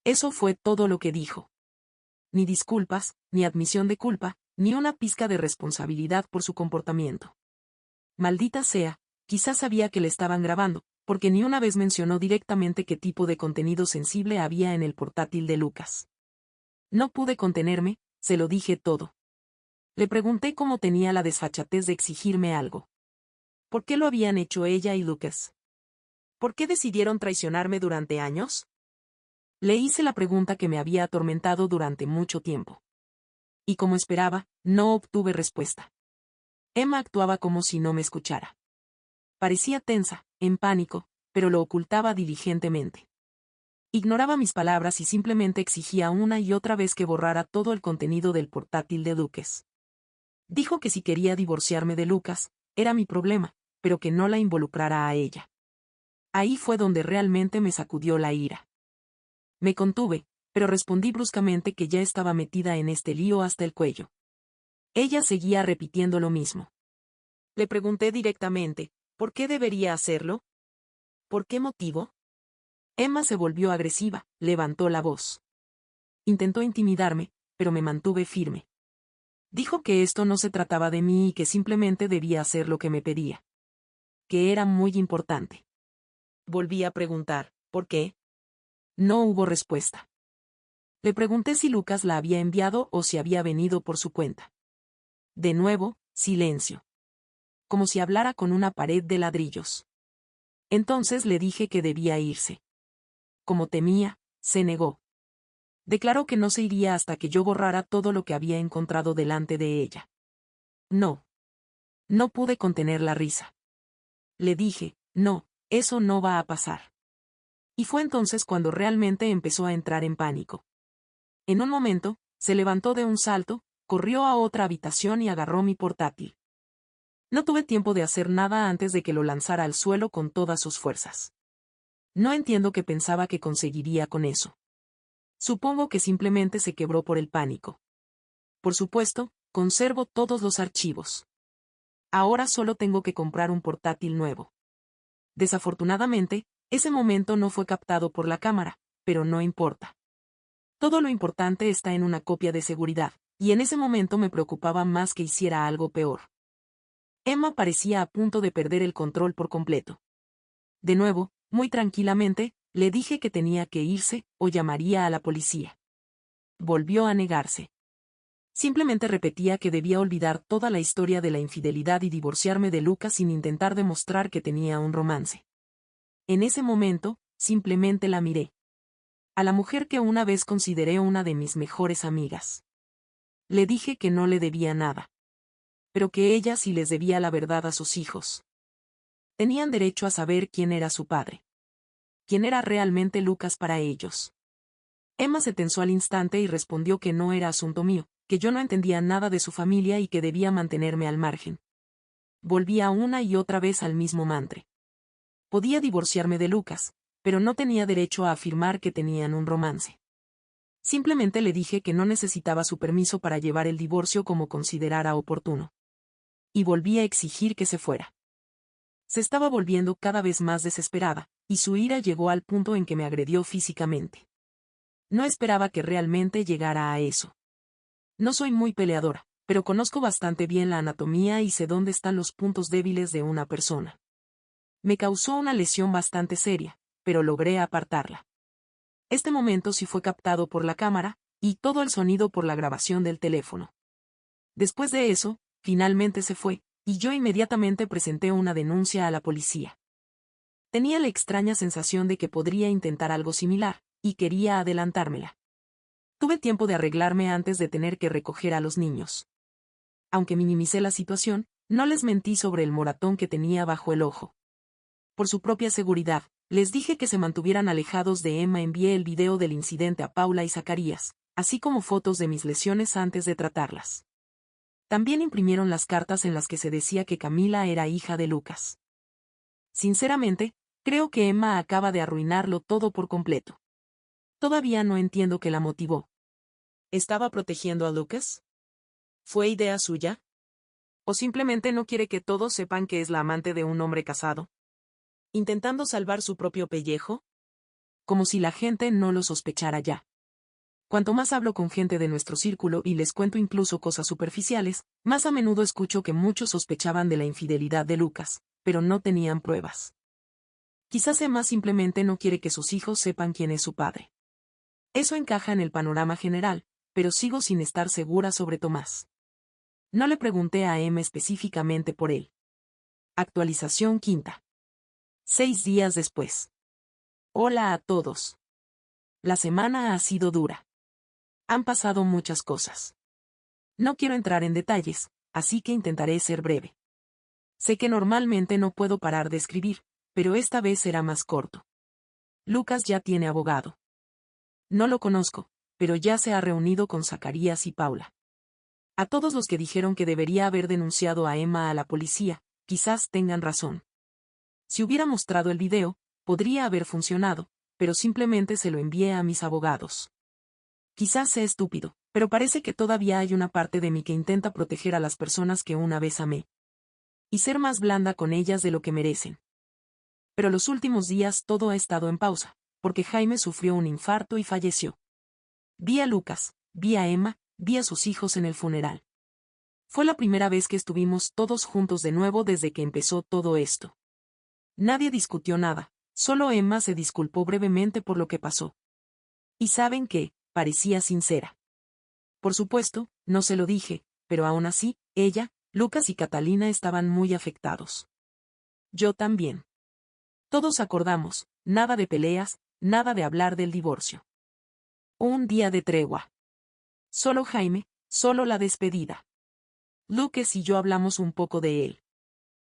Eso fue todo lo que dijo. Ni disculpas, ni admisión de culpa, ni una pizca de responsabilidad por su comportamiento. Maldita sea, quizás sabía que le estaban grabando, porque ni una vez mencionó directamente qué tipo de contenido sensible había en el portátil de Lucas. No pude contenerme, se lo dije todo. Le pregunté cómo tenía la desfachatez de exigirme algo. ¿Por qué lo habían hecho ella y Lucas? ¿Por qué decidieron traicionarme durante años? Le hice la pregunta que me había atormentado durante mucho tiempo. Y como esperaba, no obtuve respuesta. Emma actuaba como si no me escuchara. Parecía tensa, en pánico, pero lo ocultaba diligentemente. Ignoraba mis palabras y simplemente exigía una y otra vez que borrara todo el contenido del portátil de Lucas. Dijo que si quería divorciarme de Lucas, era mi problema, pero que no la involucrara a ella. Ahí fue donde realmente me sacudió la ira. Me contuve, pero respondí bruscamente que ya estaba metida en este lío hasta el cuello. Ella seguía repitiendo lo mismo. Le pregunté directamente, ¿por qué debería hacerlo? ¿Por qué motivo? Emma se volvió agresiva, levantó la voz. Intentó intimidarme, pero me mantuve firme. Dijo que esto no se trataba de mí y que simplemente debía hacer lo que me pedía. Que era muy importante. Volví a preguntar, ¿por qué? No hubo respuesta. Le pregunté si Lucas la había enviado o si había venido por su cuenta. De nuevo, silencio. Como si hablara con una pared de ladrillos. Entonces le dije que debía irse. Como temía, se negó. Declaró que no se iría hasta que yo borrara todo lo que había encontrado delante de ella. No. No pude contener la risa. Le dije, no, eso no va a pasar. Y fue entonces cuando realmente empezó a entrar en pánico. En un momento, se levantó de un salto, corrió a otra habitación y agarró mi portátil. No tuve tiempo de hacer nada antes de que lo lanzara al suelo con todas sus fuerzas. No entiendo qué pensaba que conseguiría con eso. Supongo que simplemente se quebró por el pánico. Por supuesto, conservo todos los archivos. Ahora solo tengo que comprar un portátil nuevo. Desafortunadamente, ese momento no fue captado por la cámara, pero no importa. Todo lo importante está en una copia de seguridad, y en ese momento me preocupaba más que hiciera algo peor. Emma parecía a punto de perder el control por completo. De nuevo, muy tranquilamente, le dije que tenía que irse, o llamaría a la policía. Volvió a negarse. Simplemente repetía que debía olvidar toda la historia de la infidelidad y divorciarme de Lucas sin intentar demostrar que tenía un romance. En ese momento, simplemente la miré. A la mujer que una vez consideré una de mis mejores amigas. Le dije que no le debía nada. Pero que ella sí les debía la verdad a sus hijos. Tenían derecho a saber quién era su padre. Quién era realmente Lucas para ellos. Emma se tensó al instante y respondió que no era asunto mío, que yo no entendía nada de su familia y que debía mantenerme al margen. Volvía una y otra vez al mismo mantre. Podía divorciarme de Lucas, pero no tenía derecho a afirmar que tenían un romance. Simplemente le dije que no necesitaba su permiso para llevar el divorcio como considerara oportuno. Y volví a exigir que se fuera. Se estaba volviendo cada vez más desesperada, y su ira llegó al punto en que me agredió físicamente. No esperaba que realmente llegara a eso. No soy muy peleadora, pero conozco bastante bien la anatomía y sé dónde están los puntos débiles de una persona. Me causó una lesión bastante seria, pero logré apartarla. Este momento sí fue captado por la cámara, y todo el sonido por la grabación del teléfono. Después de eso, finalmente se fue, y yo inmediatamente presenté una denuncia a la policía. Tenía la extraña sensación de que podría intentar algo similar, y quería adelantármela. Tuve tiempo de arreglarme antes de tener que recoger a los niños. Aunque minimicé la situación, no les mentí sobre el moratón que tenía bajo el ojo. Por su propia seguridad, les dije que se mantuvieran alejados de Emma. Envié el video del incidente a Paula y Zacarías, así como fotos de mis lesiones antes de tratarlas. También imprimieron las cartas en las que se decía que Camila era hija de Lucas. Sinceramente, creo que Emma acaba de arruinarlo todo por completo. Todavía no entiendo qué la motivó. ¿Estaba protegiendo a Lucas? ¿Fue idea suya? ¿O simplemente no quiere que todos sepan que es la amante de un hombre casado? ¿Intentando salvar su propio pellejo? Como si la gente no lo sospechara ya. Cuanto más hablo con gente de nuestro círculo y les cuento incluso cosas superficiales, más a menudo escucho que muchos sospechaban de la infidelidad de Lucas, pero no tenían pruebas. Quizás Emma simplemente no quiere que sus hijos sepan quién es su padre. Eso encaja en el panorama general, pero sigo sin estar segura sobre Tomás. No le pregunté a Emma específicamente por él. Actualización quinta. 6 días después. Hola a todos. La semana ha sido dura. Han pasado muchas cosas. No quiero entrar en detalles, así que intentaré ser breve. Sé que normalmente no puedo parar de escribir, pero esta vez será más corto. Lucas ya tiene abogado. No lo conozco, pero ya se ha reunido con Zacarías y Paula. A todos los que dijeron que debería haber denunciado a Emma a la policía, quizás tengan razón. Si hubiera mostrado el video, podría haber funcionado, pero simplemente se lo envié a mis abogados. Quizás sea estúpido, pero parece que todavía hay una parte de mí que intenta proteger a las personas que una vez amé. Y ser más blanda con ellas de lo que merecen. Pero los últimos días todo ha estado en pausa, porque Jaime sufrió un infarto y falleció. Vi a Lucas, vi a Emma, vi a sus hijos en el funeral. Fue la primera vez que estuvimos todos juntos de nuevo desde que empezó todo esto. Nadie discutió nada, solo Emma se disculpó brevemente por lo que pasó. Y saben qué, parecía sincera. Por supuesto, no se lo dije, pero aún así, ella, Lucas y Catalina estaban muy afectados. Yo también. Todos acordamos, nada de peleas, nada de hablar del divorcio. Un día de tregua. Solo Jaime, solo la despedida. Lucas y yo hablamos un poco de él.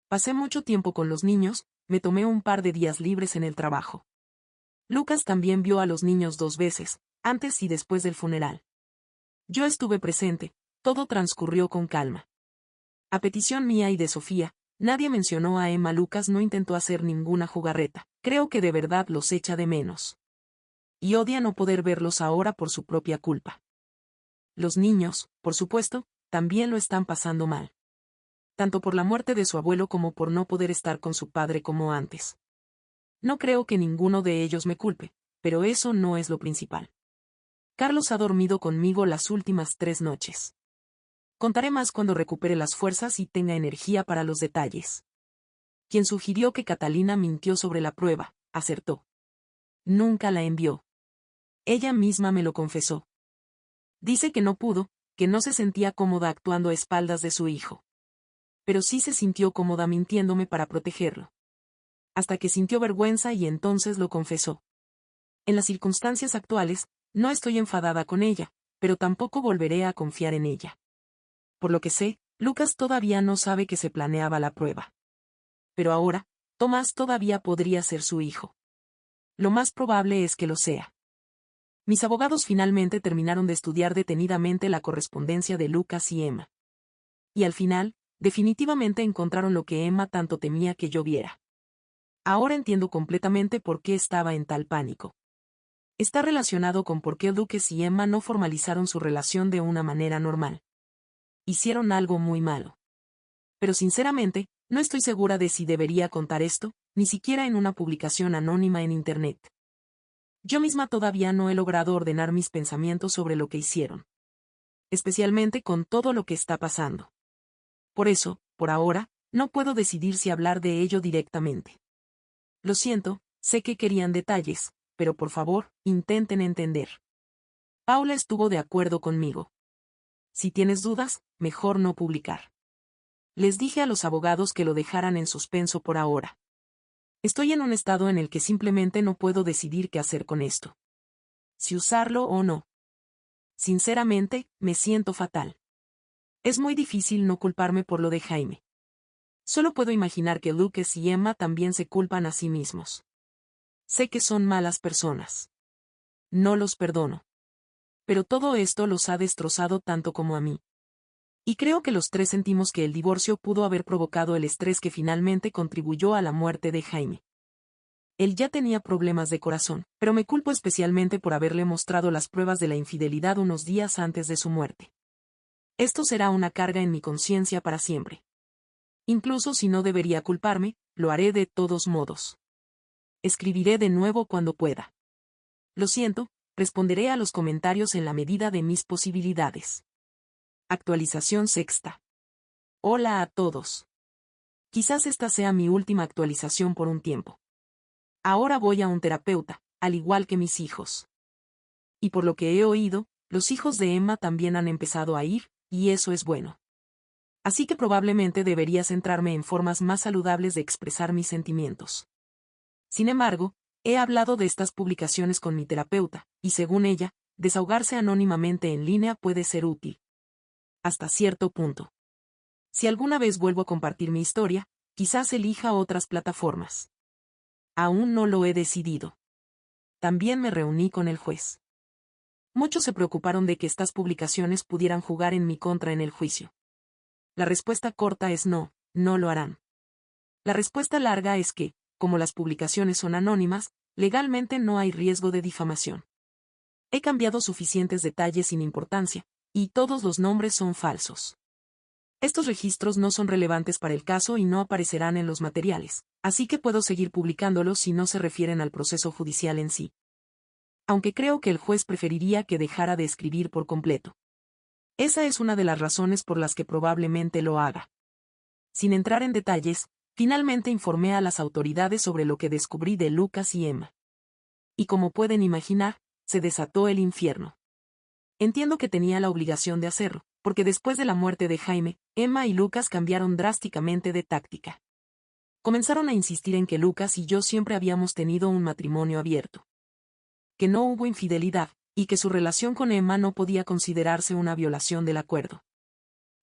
Pasé mucho tiempo con los niños, me tomé un par de días libres en el trabajo. Lucas también vio a los niños 2 veces, antes y después del funeral. Yo estuve presente, todo transcurrió con calma. A petición mía y de Sofía, nadie mencionó a Emma. Lucas no intentó hacer ninguna jugarreta, creo que de verdad los echa de menos. y odia no poder verlos ahora por su propia culpa. Los niños, por supuesto, también lo están pasando mal. Tanto por la muerte de su abuelo como por no poder estar con su padre como antes. No creo que ninguno de ellos me culpe, pero eso no es lo principal. Carlos ha dormido conmigo las últimas 3 noches. Contaré más cuando recupere las fuerzas y tenga energía para los detalles. Quien sugirió que Catalina mintió sobre la prueba, acertó. Nunca la envió. Ella misma me lo confesó. Dice que no pudo, que no se sentía cómoda actuando a espaldas de su hijo. Pero sí se sintió cómoda mintiéndome para protegerlo. Hasta que sintió vergüenza y entonces lo confesó. En las circunstancias actuales, no estoy enfadada con ella, pero tampoco volveré a confiar en ella. Por lo que sé, Lucas todavía no sabe que se planeaba la prueba. Pero ahora, Tomás todavía podría ser su hijo. Lo más probable es que lo sea. Mis abogados finalmente terminaron de estudiar detenidamente la correspondencia de Lucas y Emma. Y al final, definitivamente encontraron lo que Emma tanto temía que yo viera. Ahora entiendo completamente por qué estaba en tal pánico. Está relacionado con por qué Lucas y Emma no formalizaron su relación de una manera normal. Hicieron algo muy malo. Pero sinceramente, no estoy segura de si debería contar esto, ni siquiera en una publicación anónima en Internet. Yo misma todavía no he logrado ordenar mis pensamientos sobre lo que hicieron. Especialmente con todo lo que está pasando. Por eso, por ahora, no puedo decidir si hablar de ello directamente. Lo siento, sé que querían detalles, pero por favor, intenten entender. Paula estuvo de acuerdo conmigo. Si tienes dudas, mejor no publicar. Les dije a los abogados que lo dejaran en suspenso por ahora. Estoy en un estado en el que simplemente no puedo decidir qué hacer con esto. Si usarlo o no. Sinceramente, me siento fatal. Es muy difícil no culparme por lo de Jaime. Solo puedo imaginar que Lucas y Emma también se culpan a sí mismos. Sé que son malas personas. No los perdono. Pero todo esto los ha destrozado tanto como a mí. Y creo que los 3 sentimos que el divorcio pudo haber provocado el estrés que finalmente contribuyó a la muerte de Jaime. Él ya tenía problemas de corazón, pero me culpo especialmente por haberle mostrado las pruebas de la infidelidad unos días antes de su muerte. Esto será una carga en mi conciencia para siempre. Incluso si no debería culparme, lo haré de todos modos. Escribiré de nuevo cuando pueda. Lo siento, responderé a los comentarios en la medida de mis posibilidades. Actualización sexta. Hola a todos. Quizás esta sea mi última actualización por un tiempo. Ahora voy a un terapeuta, al igual que mis hijos. Y por lo que he oído, los hijos de Emma también han empezado a ir, y eso es bueno. Así que probablemente debería centrarme en formas más saludables de expresar mis sentimientos. Sin embargo, he hablado de estas publicaciones con mi terapeuta, y según ella, desahogarse anónimamente en línea puede ser útil. Hasta cierto punto. Si alguna vez vuelvo a compartir mi historia, quizás elija otras plataformas. Aún no lo he decidido. También me reuní con el juez. Muchos se preocuparon de que estas publicaciones pudieran jugar en mi contra en el juicio. La respuesta corta es no, no lo harán. La respuesta larga es que, como las publicaciones son anónimas, legalmente no hay riesgo de difamación. He cambiado suficientes detalles sin importancia, y todos los nombres son falsos. Estos registros no son relevantes para el caso y no aparecerán en los materiales, así que puedo seguir publicándolos si no se refieren al proceso judicial en sí. Aunque creo que el juez preferiría que dejara de escribir por completo. Esa es una de las razones por las que probablemente lo haga. Sin entrar en detalles, finalmente informé a las autoridades sobre lo que descubrí de Lucas y Emma. Y como pueden imaginar, se desató el infierno. Entiendo que tenía la obligación de hacerlo, porque después de la muerte de Jaime, Emma y Lucas cambiaron drásticamente de táctica. Comenzaron a insistir en que Lucas y yo siempre habíamos tenido un matrimonio abierto. Que no hubo infidelidad, y que su relación con Emma no podía considerarse una violación del acuerdo.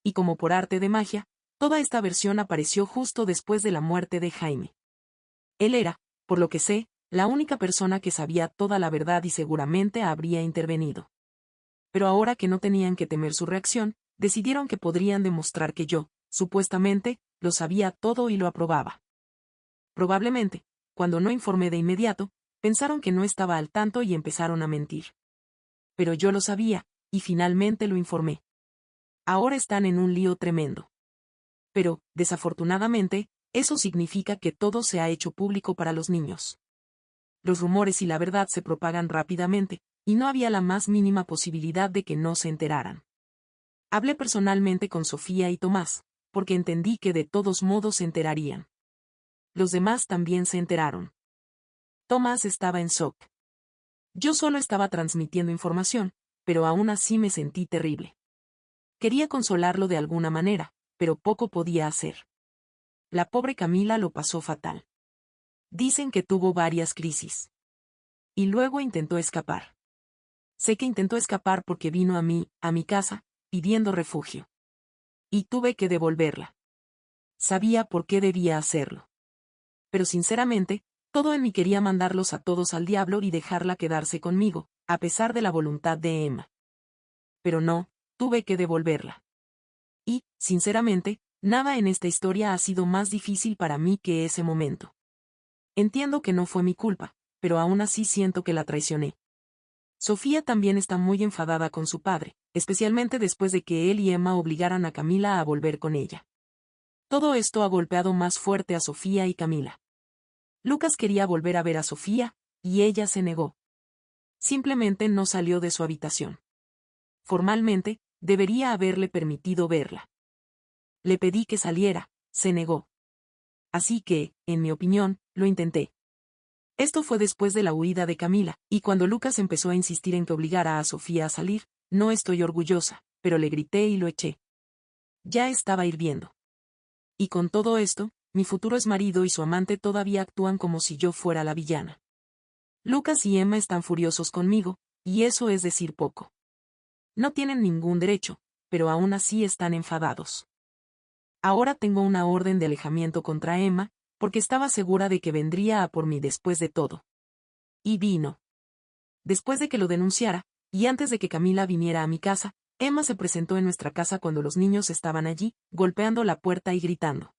Y como por arte de magia, toda esta versión apareció justo después de la muerte de Jaime. Él era, por lo que sé, la única persona que sabía toda la verdad y seguramente habría intervenido. Pero ahora que no tenían que temer su reacción, decidieron que podrían demostrar que yo, supuestamente, lo sabía todo y lo aprobaba. Probablemente, cuando no informé de inmediato, Pensaron que no estaba al tanto y empezaron a mentir. Pero yo lo sabía, y finalmente lo informé. Ahora están en un lío tremendo. Pero, desafortunadamente, eso significa que todo se ha hecho público para los niños. Los rumores y la verdad se propagan rápidamente, y no había la más mínima posibilidad de que no se enteraran. Hablé personalmente con Sofía y Tomás, porque entendí que de todos modos se enterarían. Los demás también se enteraron. Tomás estaba en shock. Yo solo estaba transmitiendo información, pero aún así me sentí terrible. Quería consolarlo de alguna manera, pero poco podía hacer. La pobre Camila lo pasó fatal. Dicen que tuvo varias crisis. Y luego intentó escapar. Sé que intentó escapar porque vino a mi casa, pidiendo refugio. Y tuve que devolverla. Sabía por qué debía hacerlo. Pero sinceramente, todo en mí quería mandarlos a todos al diablo y dejarla quedarse conmigo, a pesar de la voluntad de Emma. Pero no, tuve que devolverla. Y, sinceramente, nada en esta historia ha sido más difícil para mí que ese momento. Entiendo que no fue mi culpa, pero aún así siento que la traicioné. Sofía también está muy enfadada con su padre, especialmente después de que él y Emma obligaran a Camila a volver con ella. Todo esto ha golpeado más fuerte a Sofía y Camila. Lucas quería volver a ver a Sofía, y ella se negó. Simplemente no salió de su habitación. Formalmente, debería haberle permitido verla. Le pedí que saliera, se negó. Así que, en mi opinión, lo intenté. Esto fue después de la huida de Camila, y cuando Lucas empezó a insistir en que obligara a Sofía a salir, no estoy orgullosa, pero le grité y lo eché. Ya estaba hirviendo. Y con todo esto, mi futuro exmarido y su amante todavía actúan como si yo fuera la villana. Lucas y Emma están furiosos conmigo, y eso es decir poco. No tienen ningún derecho, pero aún así están enfadados. Ahora tengo una orden de alejamiento contra Emma, porque estaba segura de que vendría a por mí después de todo. Y vino. Después de que lo denunciara, y antes de que Camila viniera a mi casa, Emma se presentó en nuestra casa cuando los niños estaban allí, golpeando la puerta y gritando.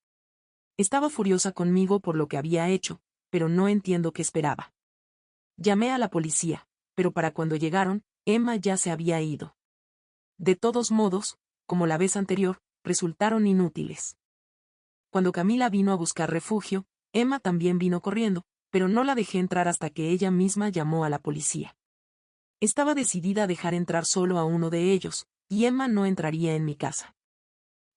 Estaba furiosa conmigo por lo que había hecho, pero no entiendo qué esperaba. Llamé a la policía, pero para cuando llegaron, Emma ya se había ido. De todos modos, como la vez anterior, resultaron inútiles. Cuando Camila vino a buscar refugio, Emma también vino corriendo, pero no la dejé entrar hasta que ella misma llamó a la policía. Estaba decidida a dejar entrar solo a uno de ellos, y Emma no entraría en mi casa.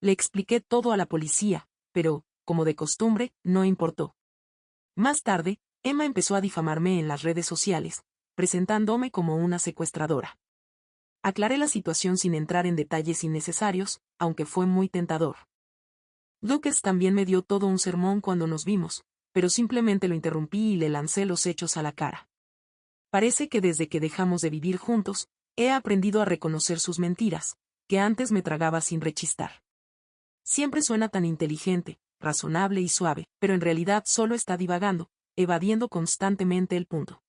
Le expliqué todo a la policía, pero, como de costumbre, no importó. Más tarde, Emma empezó a difamarme en las redes sociales, presentándome como una secuestradora. Aclaré la situación sin entrar en detalles innecesarios, aunque fue muy tentador. Lucas también me dio todo un sermón cuando nos vimos, pero simplemente lo interrumpí y le lancé los hechos a la cara. Parece que desde que dejamos de vivir juntos, he aprendido a reconocer sus mentiras, que antes me tragaba sin rechistar. Siempre suena tan inteligente, razonable y suave, pero en realidad solo está divagando, evadiendo constantemente el punto.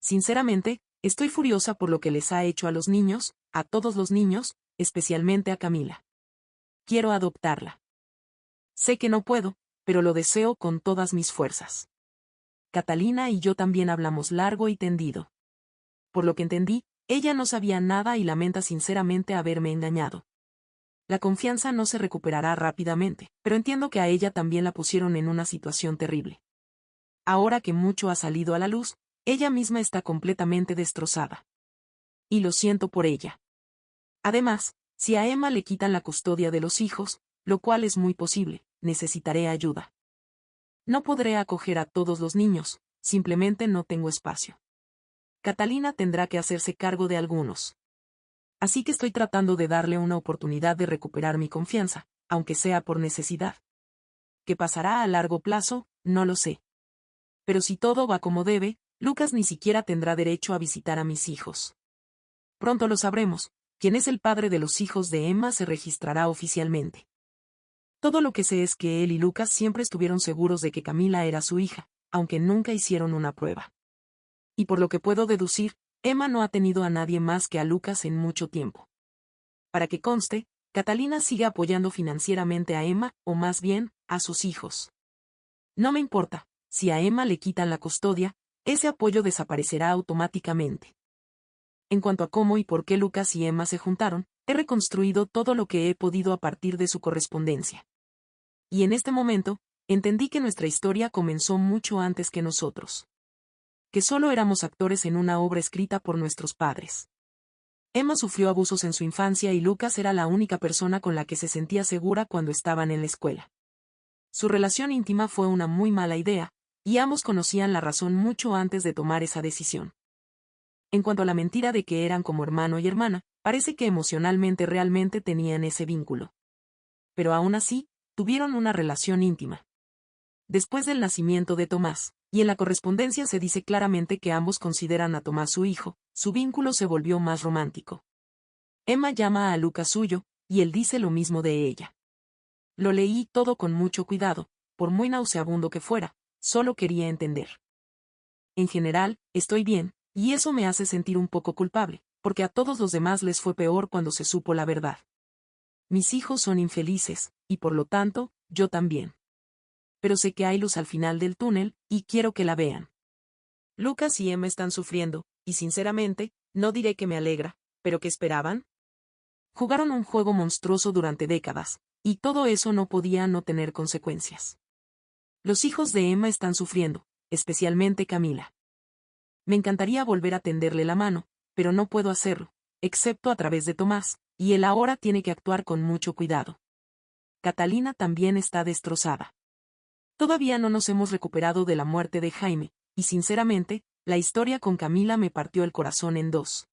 Sinceramente, estoy furiosa por lo que les ha hecho a los niños, a todos los niños, especialmente a Camila. Quiero adoptarla. Sé que no puedo, pero lo deseo con todas mis fuerzas. Catalina y yo también hablamos largo y tendido. Por lo que entendí, ella no sabía nada y lamenta sinceramente haberme engañado. La confianza no se recuperará rápidamente, pero entiendo que a ella también la pusieron en una situación terrible. Ahora que mucho ha salido a la luz, ella misma está completamente destrozada. Y lo siento por ella. Además, si a Emma le quitan la custodia de los hijos, lo cual es muy posible, necesitaré ayuda. No podré acoger a todos los niños, simplemente no tengo espacio. Catalina tendrá que hacerse cargo de algunos. Así que estoy tratando de darle una oportunidad de recuperar mi confianza, aunque sea por necesidad. ¿Qué pasará a largo plazo? No lo sé. Pero si todo va como debe, Lucas ni siquiera tendrá derecho a visitar a mis hijos. Pronto lo sabremos, quien es el padre de los hijos de Emma se registrará oficialmente. Todo lo que sé es que él y Lucas siempre estuvieron seguros de que Camila era su hija, aunque nunca hicieron una prueba. Y por lo que puedo deducir, Emma no ha tenido a nadie más que a Lucas en mucho tiempo. Para que conste, Catalina sigue apoyando financieramente a Emma, o más bien, a sus hijos. No me importa, si a Emma le quitan la custodia, ese apoyo desaparecerá automáticamente. En cuanto a cómo y por qué Lucas y Emma se juntaron, he reconstruido todo lo que he podido a partir de su correspondencia. Y en este momento, entendí que nuestra historia comenzó mucho antes que nosotros. Que solo éramos actores en una obra escrita por nuestros padres. Emma sufrió abusos en su infancia y Lucas era la única persona con la que se sentía segura cuando estaban en la escuela. Su relación íntima fue una muy mala idea, y ambos conocían la razón mucho antes de tomar esa decisión. En cuanto a la mentira de que eran como hermano y hermana, parece que emocionalmente realmente tenían ese vínculo. Pero aún así, tuvieron una relación íntima. Después del nacimiento de Tomás, y en la correspondencia se dice claramente que ambos consideran a Tomás su hijo, su vínculo se volvió más romántico. Emma llama a Lucas suyo, y él dice lo mismo de ella. Lo leí todo con mucho cuidado, por muy nauseabundo que fuera, solo quería entender. En general, estoy bien, y eso me hace sentir un poco culpable, porque a todos los demás les fue peor cuando se supo la verdad. Mis hijos son infelices, y por lo tanto, yo también. Pero sé que hay luz al final del túnel, y quiero que la vean. Lucas y Emma están sufriendo, y sinceramente, no diré que me alegra, pero ¿qué esperaban? Jugaron un juego monstruoso durante décadas, y todo eso no podía no tener consecuencias. Los hijos de Emma están sufriendo, especialmente Camila. Me encantaría volver a tenderle la mano, pero no puedo hacerlo, excepto a través de Tomás, y él ahora tiene que actuar con mucho cuidado. Catalina también está destrozada. Todavía no nos hemos recuperado de la muerte de Jaime, y sinceramente, la historia con Camila me partió el corazón en dos.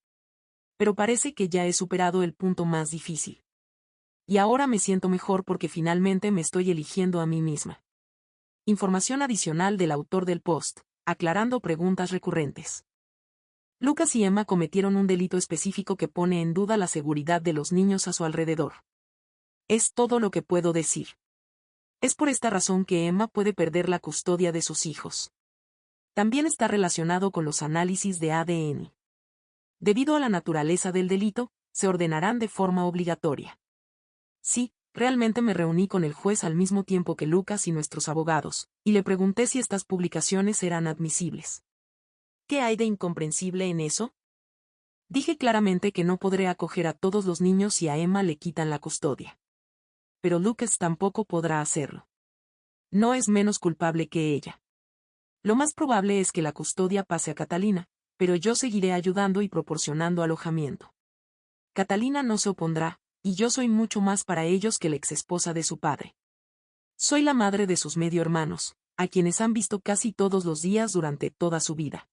Pero parece que ya he superado el punto más difícil. Y ahora me siento mejor porque finalmente me estoy eligiendo a mí misma. Información adicional del autor del post, aclarando preguntas recurrentes. Lucas y Emma cometieron un delito específico que pone en duda la seguridad de los niños a su alrededor. Es todo lo que puedo decir. Es por esta razón que Emma puede perder la custodia de sus hijos. También está relacionado con los análisis de ADN. Debido a la naturaleza del delito, se ordenarán de forma obligatoria. Sí, realmente me reuní con el juez al mismo tiempo que Lucas y nuestros abogados, y le pregunté si estas publicaciones eran admisibles. ¿Qué hay de incomprensible en eso? Dije claramente que no podré acoger a todos los niños si a Emma le quitan la custodia. Pero Lucas tampoco podrá hacerlo. No es menos culpable que ella. Lo más probable es que la custodia pase a Catalina, pero yo seguiré ayudando y proporcionando alojamiento. Catalina no se opondrá, y yo soy mucho más para ellos que la exesposa de su padre. Soy la madre de sus medio hermanos, a quienes han visto casi todos los días durante toda su vida.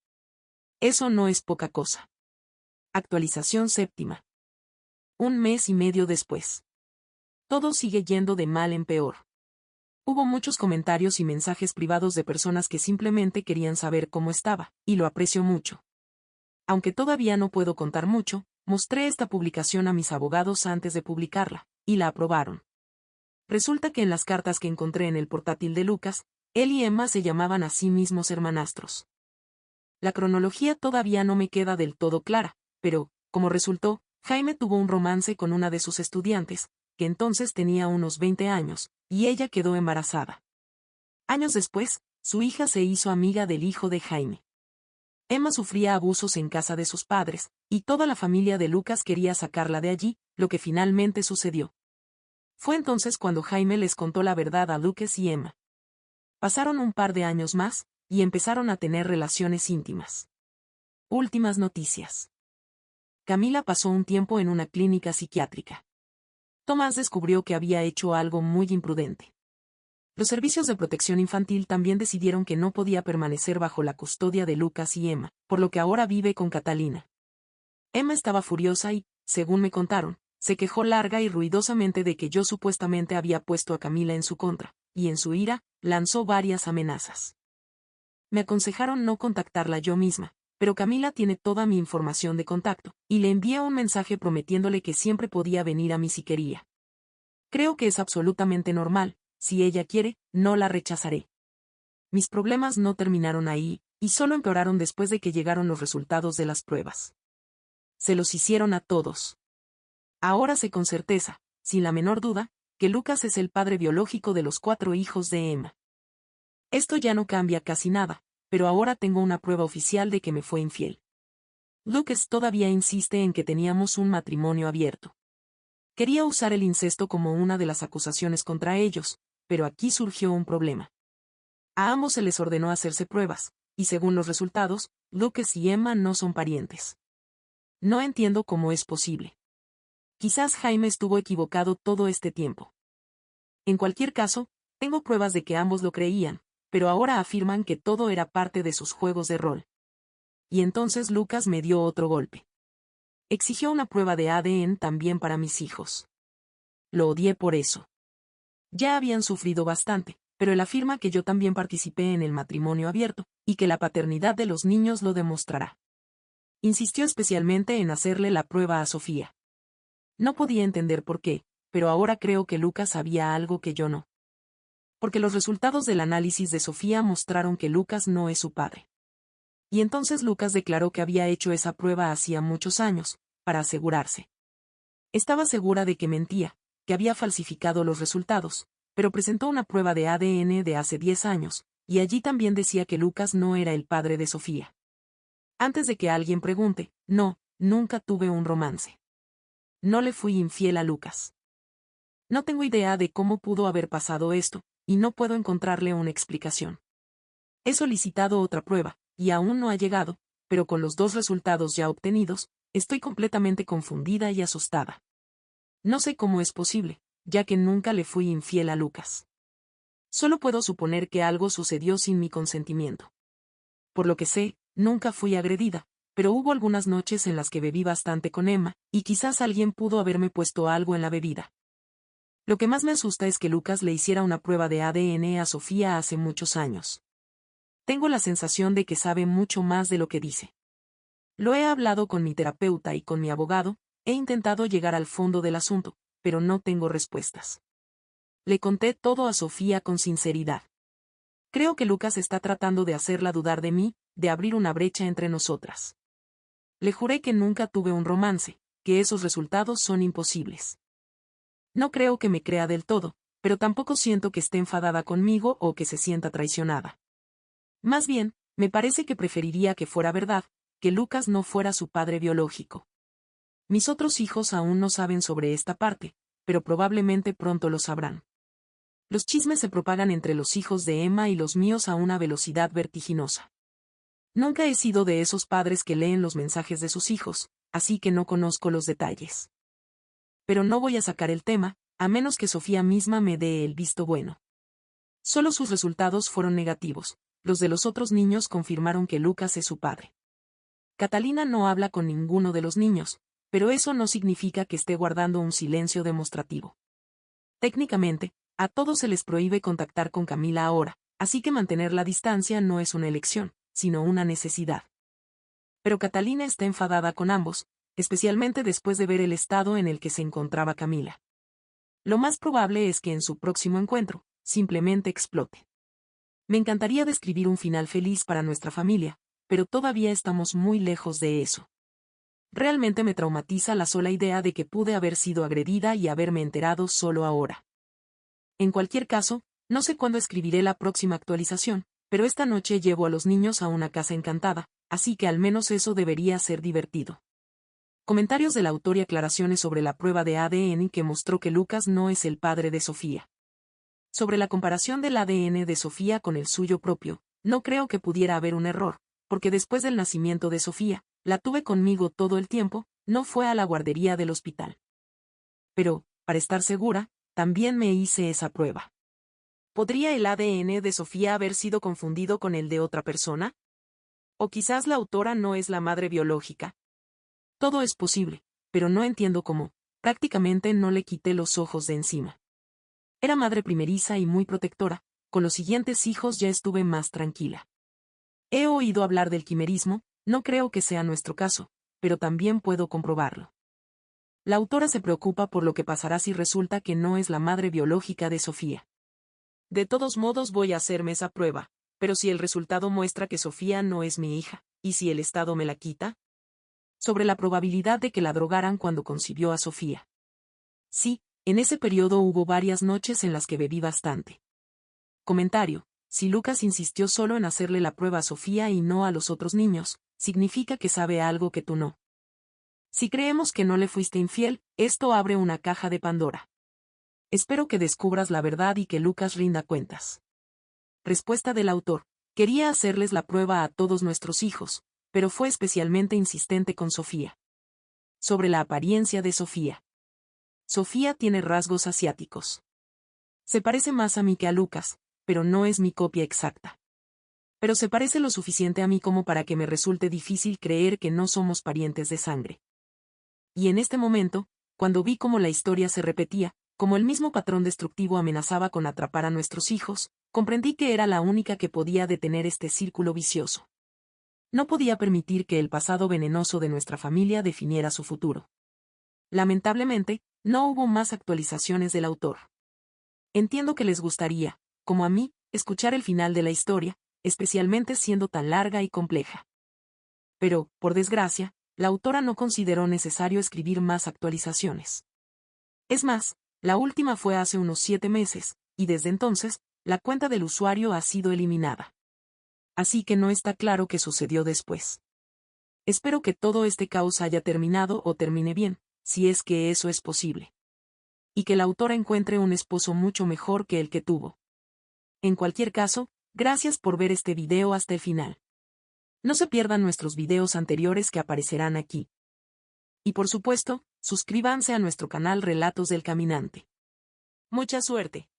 Eso no es poca cosa. Actualización séptima. 1 mes y medio después. Todo sigue yendo de mal en peor. Hubo muchos comentarios y mensajes privados de personas que simplemente querían saber cómo estaba, y lo aprecio mucho. Aunque todavía no puedo contar mucho, mostré esta publicación a mis abogados antes de publicarla, y la aprobaron. Resulta que en las cartas que encontré en el portátil de Lucas, él y Emma se llamaban a sí mismos hermanastros. La cronología todavía no me queda del todo clara, pero, como resultó, Jaime tuvo un romance con una de sus estudiantes, que entonces tenía unos 20 años, y ella quedó embarazada. Años después, su hija se hizo amiga del hijo de Jaime. Emma sufría abusos en casa de sus padres, y toda la familia de Lucas quería sacarla de allí, lo que finalmente sucedió. Fue entonces cuando Jaime les contó la verdad a Lucas y Emma. Pasaron un par de años más, y empezaron a tener relaciones íntimas. Últimas noticias. Camila pasó un tiempo en una clínica psiquiátrica. Tomás descubrió que había hecho algo muy imprudente. Los servicios de protección infantil también decidieron que no podía permanecer bajo la custodia de Lucas y Emma, por lo que ahora vive con Catalina. Emma estaba furiosa y, según me contaron, se quejó larga y ruidosamente de que yo supuestamente había puesto a Camila en su contra, y en su ira, lanzó varias amenazas. Me aconsejaron no contactarla yo misma, pero Camila tiene toda mi información de contacto, y le envié un mensaje prometiéndole que siempre podía venir a mí si quería. Creo que es absolutamente normal, si ella quiere, no la rechazaré. Mis problemas no terminaron ahí, y solo empeoraron después de que llegaron los resultados de las pruebas. Se los hicieron a todos. Ahora sé con certeza, sin la menor duda, que Lucas es el padre biológico de los 4 hijos de Emma. Esto ya no cambia casi nada, pero ahora tengo una prueba oficial de que me fue infiel. Lucas todavía insiste en que teníamos un matrimonio abierto. Quería usar el incesto como una de las acusaciones contra ellos, pero aquí surgió un problema. A ambos se les ordenó hacerse pruebas, y según los resultados, Lucas y Emma no son parientes. No entiendo cómo es posible. Quizás Jaime estuvo equivocado todo este tiempo. En cualquier caso, tengo pruebas de que ambos lo creían, pero ahora afirman que todo era parte de sus juegos de rol. Y entonces Lucas me dio otro golpe. Exigió una prueba de ADN también para mis hijos. Lo odié por eso. Ya habían sufrido bastante, pero él afirma que yo también participé en el matrimonio abierto, y que la paternidad de los niños lo demostrará. Insistió especialmente en hacerle la prueba a Sofía. No podía entender por qué, pero ahora creo que Lucas sabía algo que yo no. Porque los resultados del análisis de Sofía mostraron que Lucas no es su padre. Y entonces Lucas declaró que había hecho esa prueba hacía muchos años, para asegurarse. Estaba segura de que mentía, que había falsificado los resultados, pero presentó una prueba de ADN de hace 10 años, y allí también decía que Lucas no era el padre de Sofía. Antes de que alguien pregunte, no, nunca tuve un romance. No le fui infiel a Lucas. No tengo idea de cómo pudo haber pasado esto, y no puedo encontrarle una explicación. He solicitado otra prueba, y aún no ha llegado, pero con los 2 resultados ya obtenidos, estoy completamente confundida y asustada. No sé cómo es posible, ya que nunca le fui infiel a Lucas. Solo puedo suponer que algo sucedió sin mi consentimiento. Por lo que sé, nunca fui agredida, pero hubo algunas noches en las que bebí bastante con Emma, y quizás alguien pudo haberme puesto algo en la bebida. Lo que más me asusta es que Lucas le hiciera una prueba de ADN a Sofía hace muchos años. Tengo la sensación de que sabe mucho más de lo que dice. Lo he hablado con mi terapeuta y con mi abogado, he intentado llegar al fondo del asunto, pero no tengo respuestas. Le conté todo a Sofía con sinceridad. Creo que Lucas está tratando de hacerla dudar de mí, de abrir una brecha entre nosotras. Le juré que nunca tuve un romance, que esos resultados son imposibles. No creo que me crea del todo, pero tampoco siento que esté enfadada conmigo o que se sienta traicionada. Más bien, me parece que preferiría que fuera verdad, que Lucas no fuera su padre biológico. Mis otros hijos aún no saben sobre esta parte, pero probablemente pronto lo sabrán. Los chismes se propagan entre los hijos de Emma y los míos a una velocidad vertiginosa. Nunca he sido de esos padres que leen los mensajes de sus hijos, así que no conozco los detalles. Pero no voy a sacar el tema, a menos que Sofía misma me dé el visto bueno. Solo sus resultados fueron negativos, los de los otros niños confirmaron que Lucas es su padre. Catalina no habla con ninguno de los niños, pero eso no significa que esté guardando un silencio demostrativo. Técnicamente, a todos se les prohíbe contactar con Camila ahora, así que mantener la distancia no es una elección, sino una necesidad. Pero Catalina está enfadada con ambos, especialmente después de ver el estado en el que se encontraba Camila. Lo más probable es que en su próximo encuentro, simplemente explote. Me encantaría describir un final feliz para nuestra familia, pero todavía estamos muy lejos de eso. Realmente me traumatiza la sola idea de que pude haber sido agredida y haberme enterado solo ahora. En cualquier caso, no sé cuándo escribiré la próxima actualización, pero esta noche llevo a los niños a una casa encantada, así que al menos eso debería ser divertido. Comentarios del autor y aclaraciones sobre la prueba de ADN que mostró que Lucas no es el padre de Sofía. Sobre la comparación del ADN de Sofía con el suyo propio, no creo que pudiera haber un error, porque después del nacimiento de Sofía, la tuve conmigo todo el tiempo, no fue a la guardería del hospital. Pero, para estar segura, también me hice esa prueba. ¿Podría el ADN de Sofía haber sido confundido con el de otra persona? ¿O quizás la autora no es la madre biológica? Todo es posible, pero no entiendo cómo, prácticamente no le quité los ojos de encima. Era madre primeriza y muy protectora, con los siguientes hijos ya estuve más tranquila. He oído hablar del quimerismo, no creo que sea nuestro caso, pero también puedo comprobarlo. La autora se preocupa por lo que pasará si resulta que no es la madre biológica de Sofía. De todos modos voy a hacerme esa prueba, pero si el resultado muestra que Sofía no es mi hija, ¿y si el Estado me la quita? Sobre la probabilidad de que la drogaran cuando concibió a Sofía. Sí, en ese periodo hubo varias noches en las que bebí bastante. Comentario: Si Lucas insistió solo en hacerle la prueba a Sofía y no a los otros niños, significa que sabe algo que tú no. Si creemos que no le fuiste infiel, esto abre una caja de Pandora. Espero que descubras la verdad y que Lucas rinda cuentas. Respuesta del autor. Quería hacerles la prueba a todos nuestros hijos, pero fue especialmente insistente con Sofía. Sobre la apariencia de Sofía. Sofía tiene rasgos asiáticos. Se parece más a mí que a Lucas, pero no es mi copia exacta. Pero se parece lo suficiente a mí como para que me resulte difícil creer que no somos parientes de sangre. Y en este momento, cuando vi cómo la historia se repetía, como el mismo patrón destructivo amenazaba con atrapar a nuestros hijos, comprendí que era la única que podía detener este círculo vicioso. No podía permitir que el pasado venenoso de nuestra familia definiera su futuro. Lamentablemente, no hubo más actualizaciones del autor. Entiendo que les gustaría, como a mí, escuchar el final de la historia, especialmente siendo tan larga y compleja. Pero, por desgracia, la autora no consideró necesario escribir más actualizaciones. Es más, la última fue hace unos 7 meses, y desde entonces, la cuenta del usuario ha sido eliminada. Así que no está claro qué sucedió después. Espero que todo este caos haya terminado o termine bien, si es que eso es posible. Y que la autora encuentre un esposo mucho mejor que el que tuvo. En cualquier caso, gracias por ver este video hasta el final. No se pierdan nuestros videos anteriores que aparecerán aquí. Y por supuesto, suscríbanse a nuestro canal Relatos del Caminante. Mucha suerte.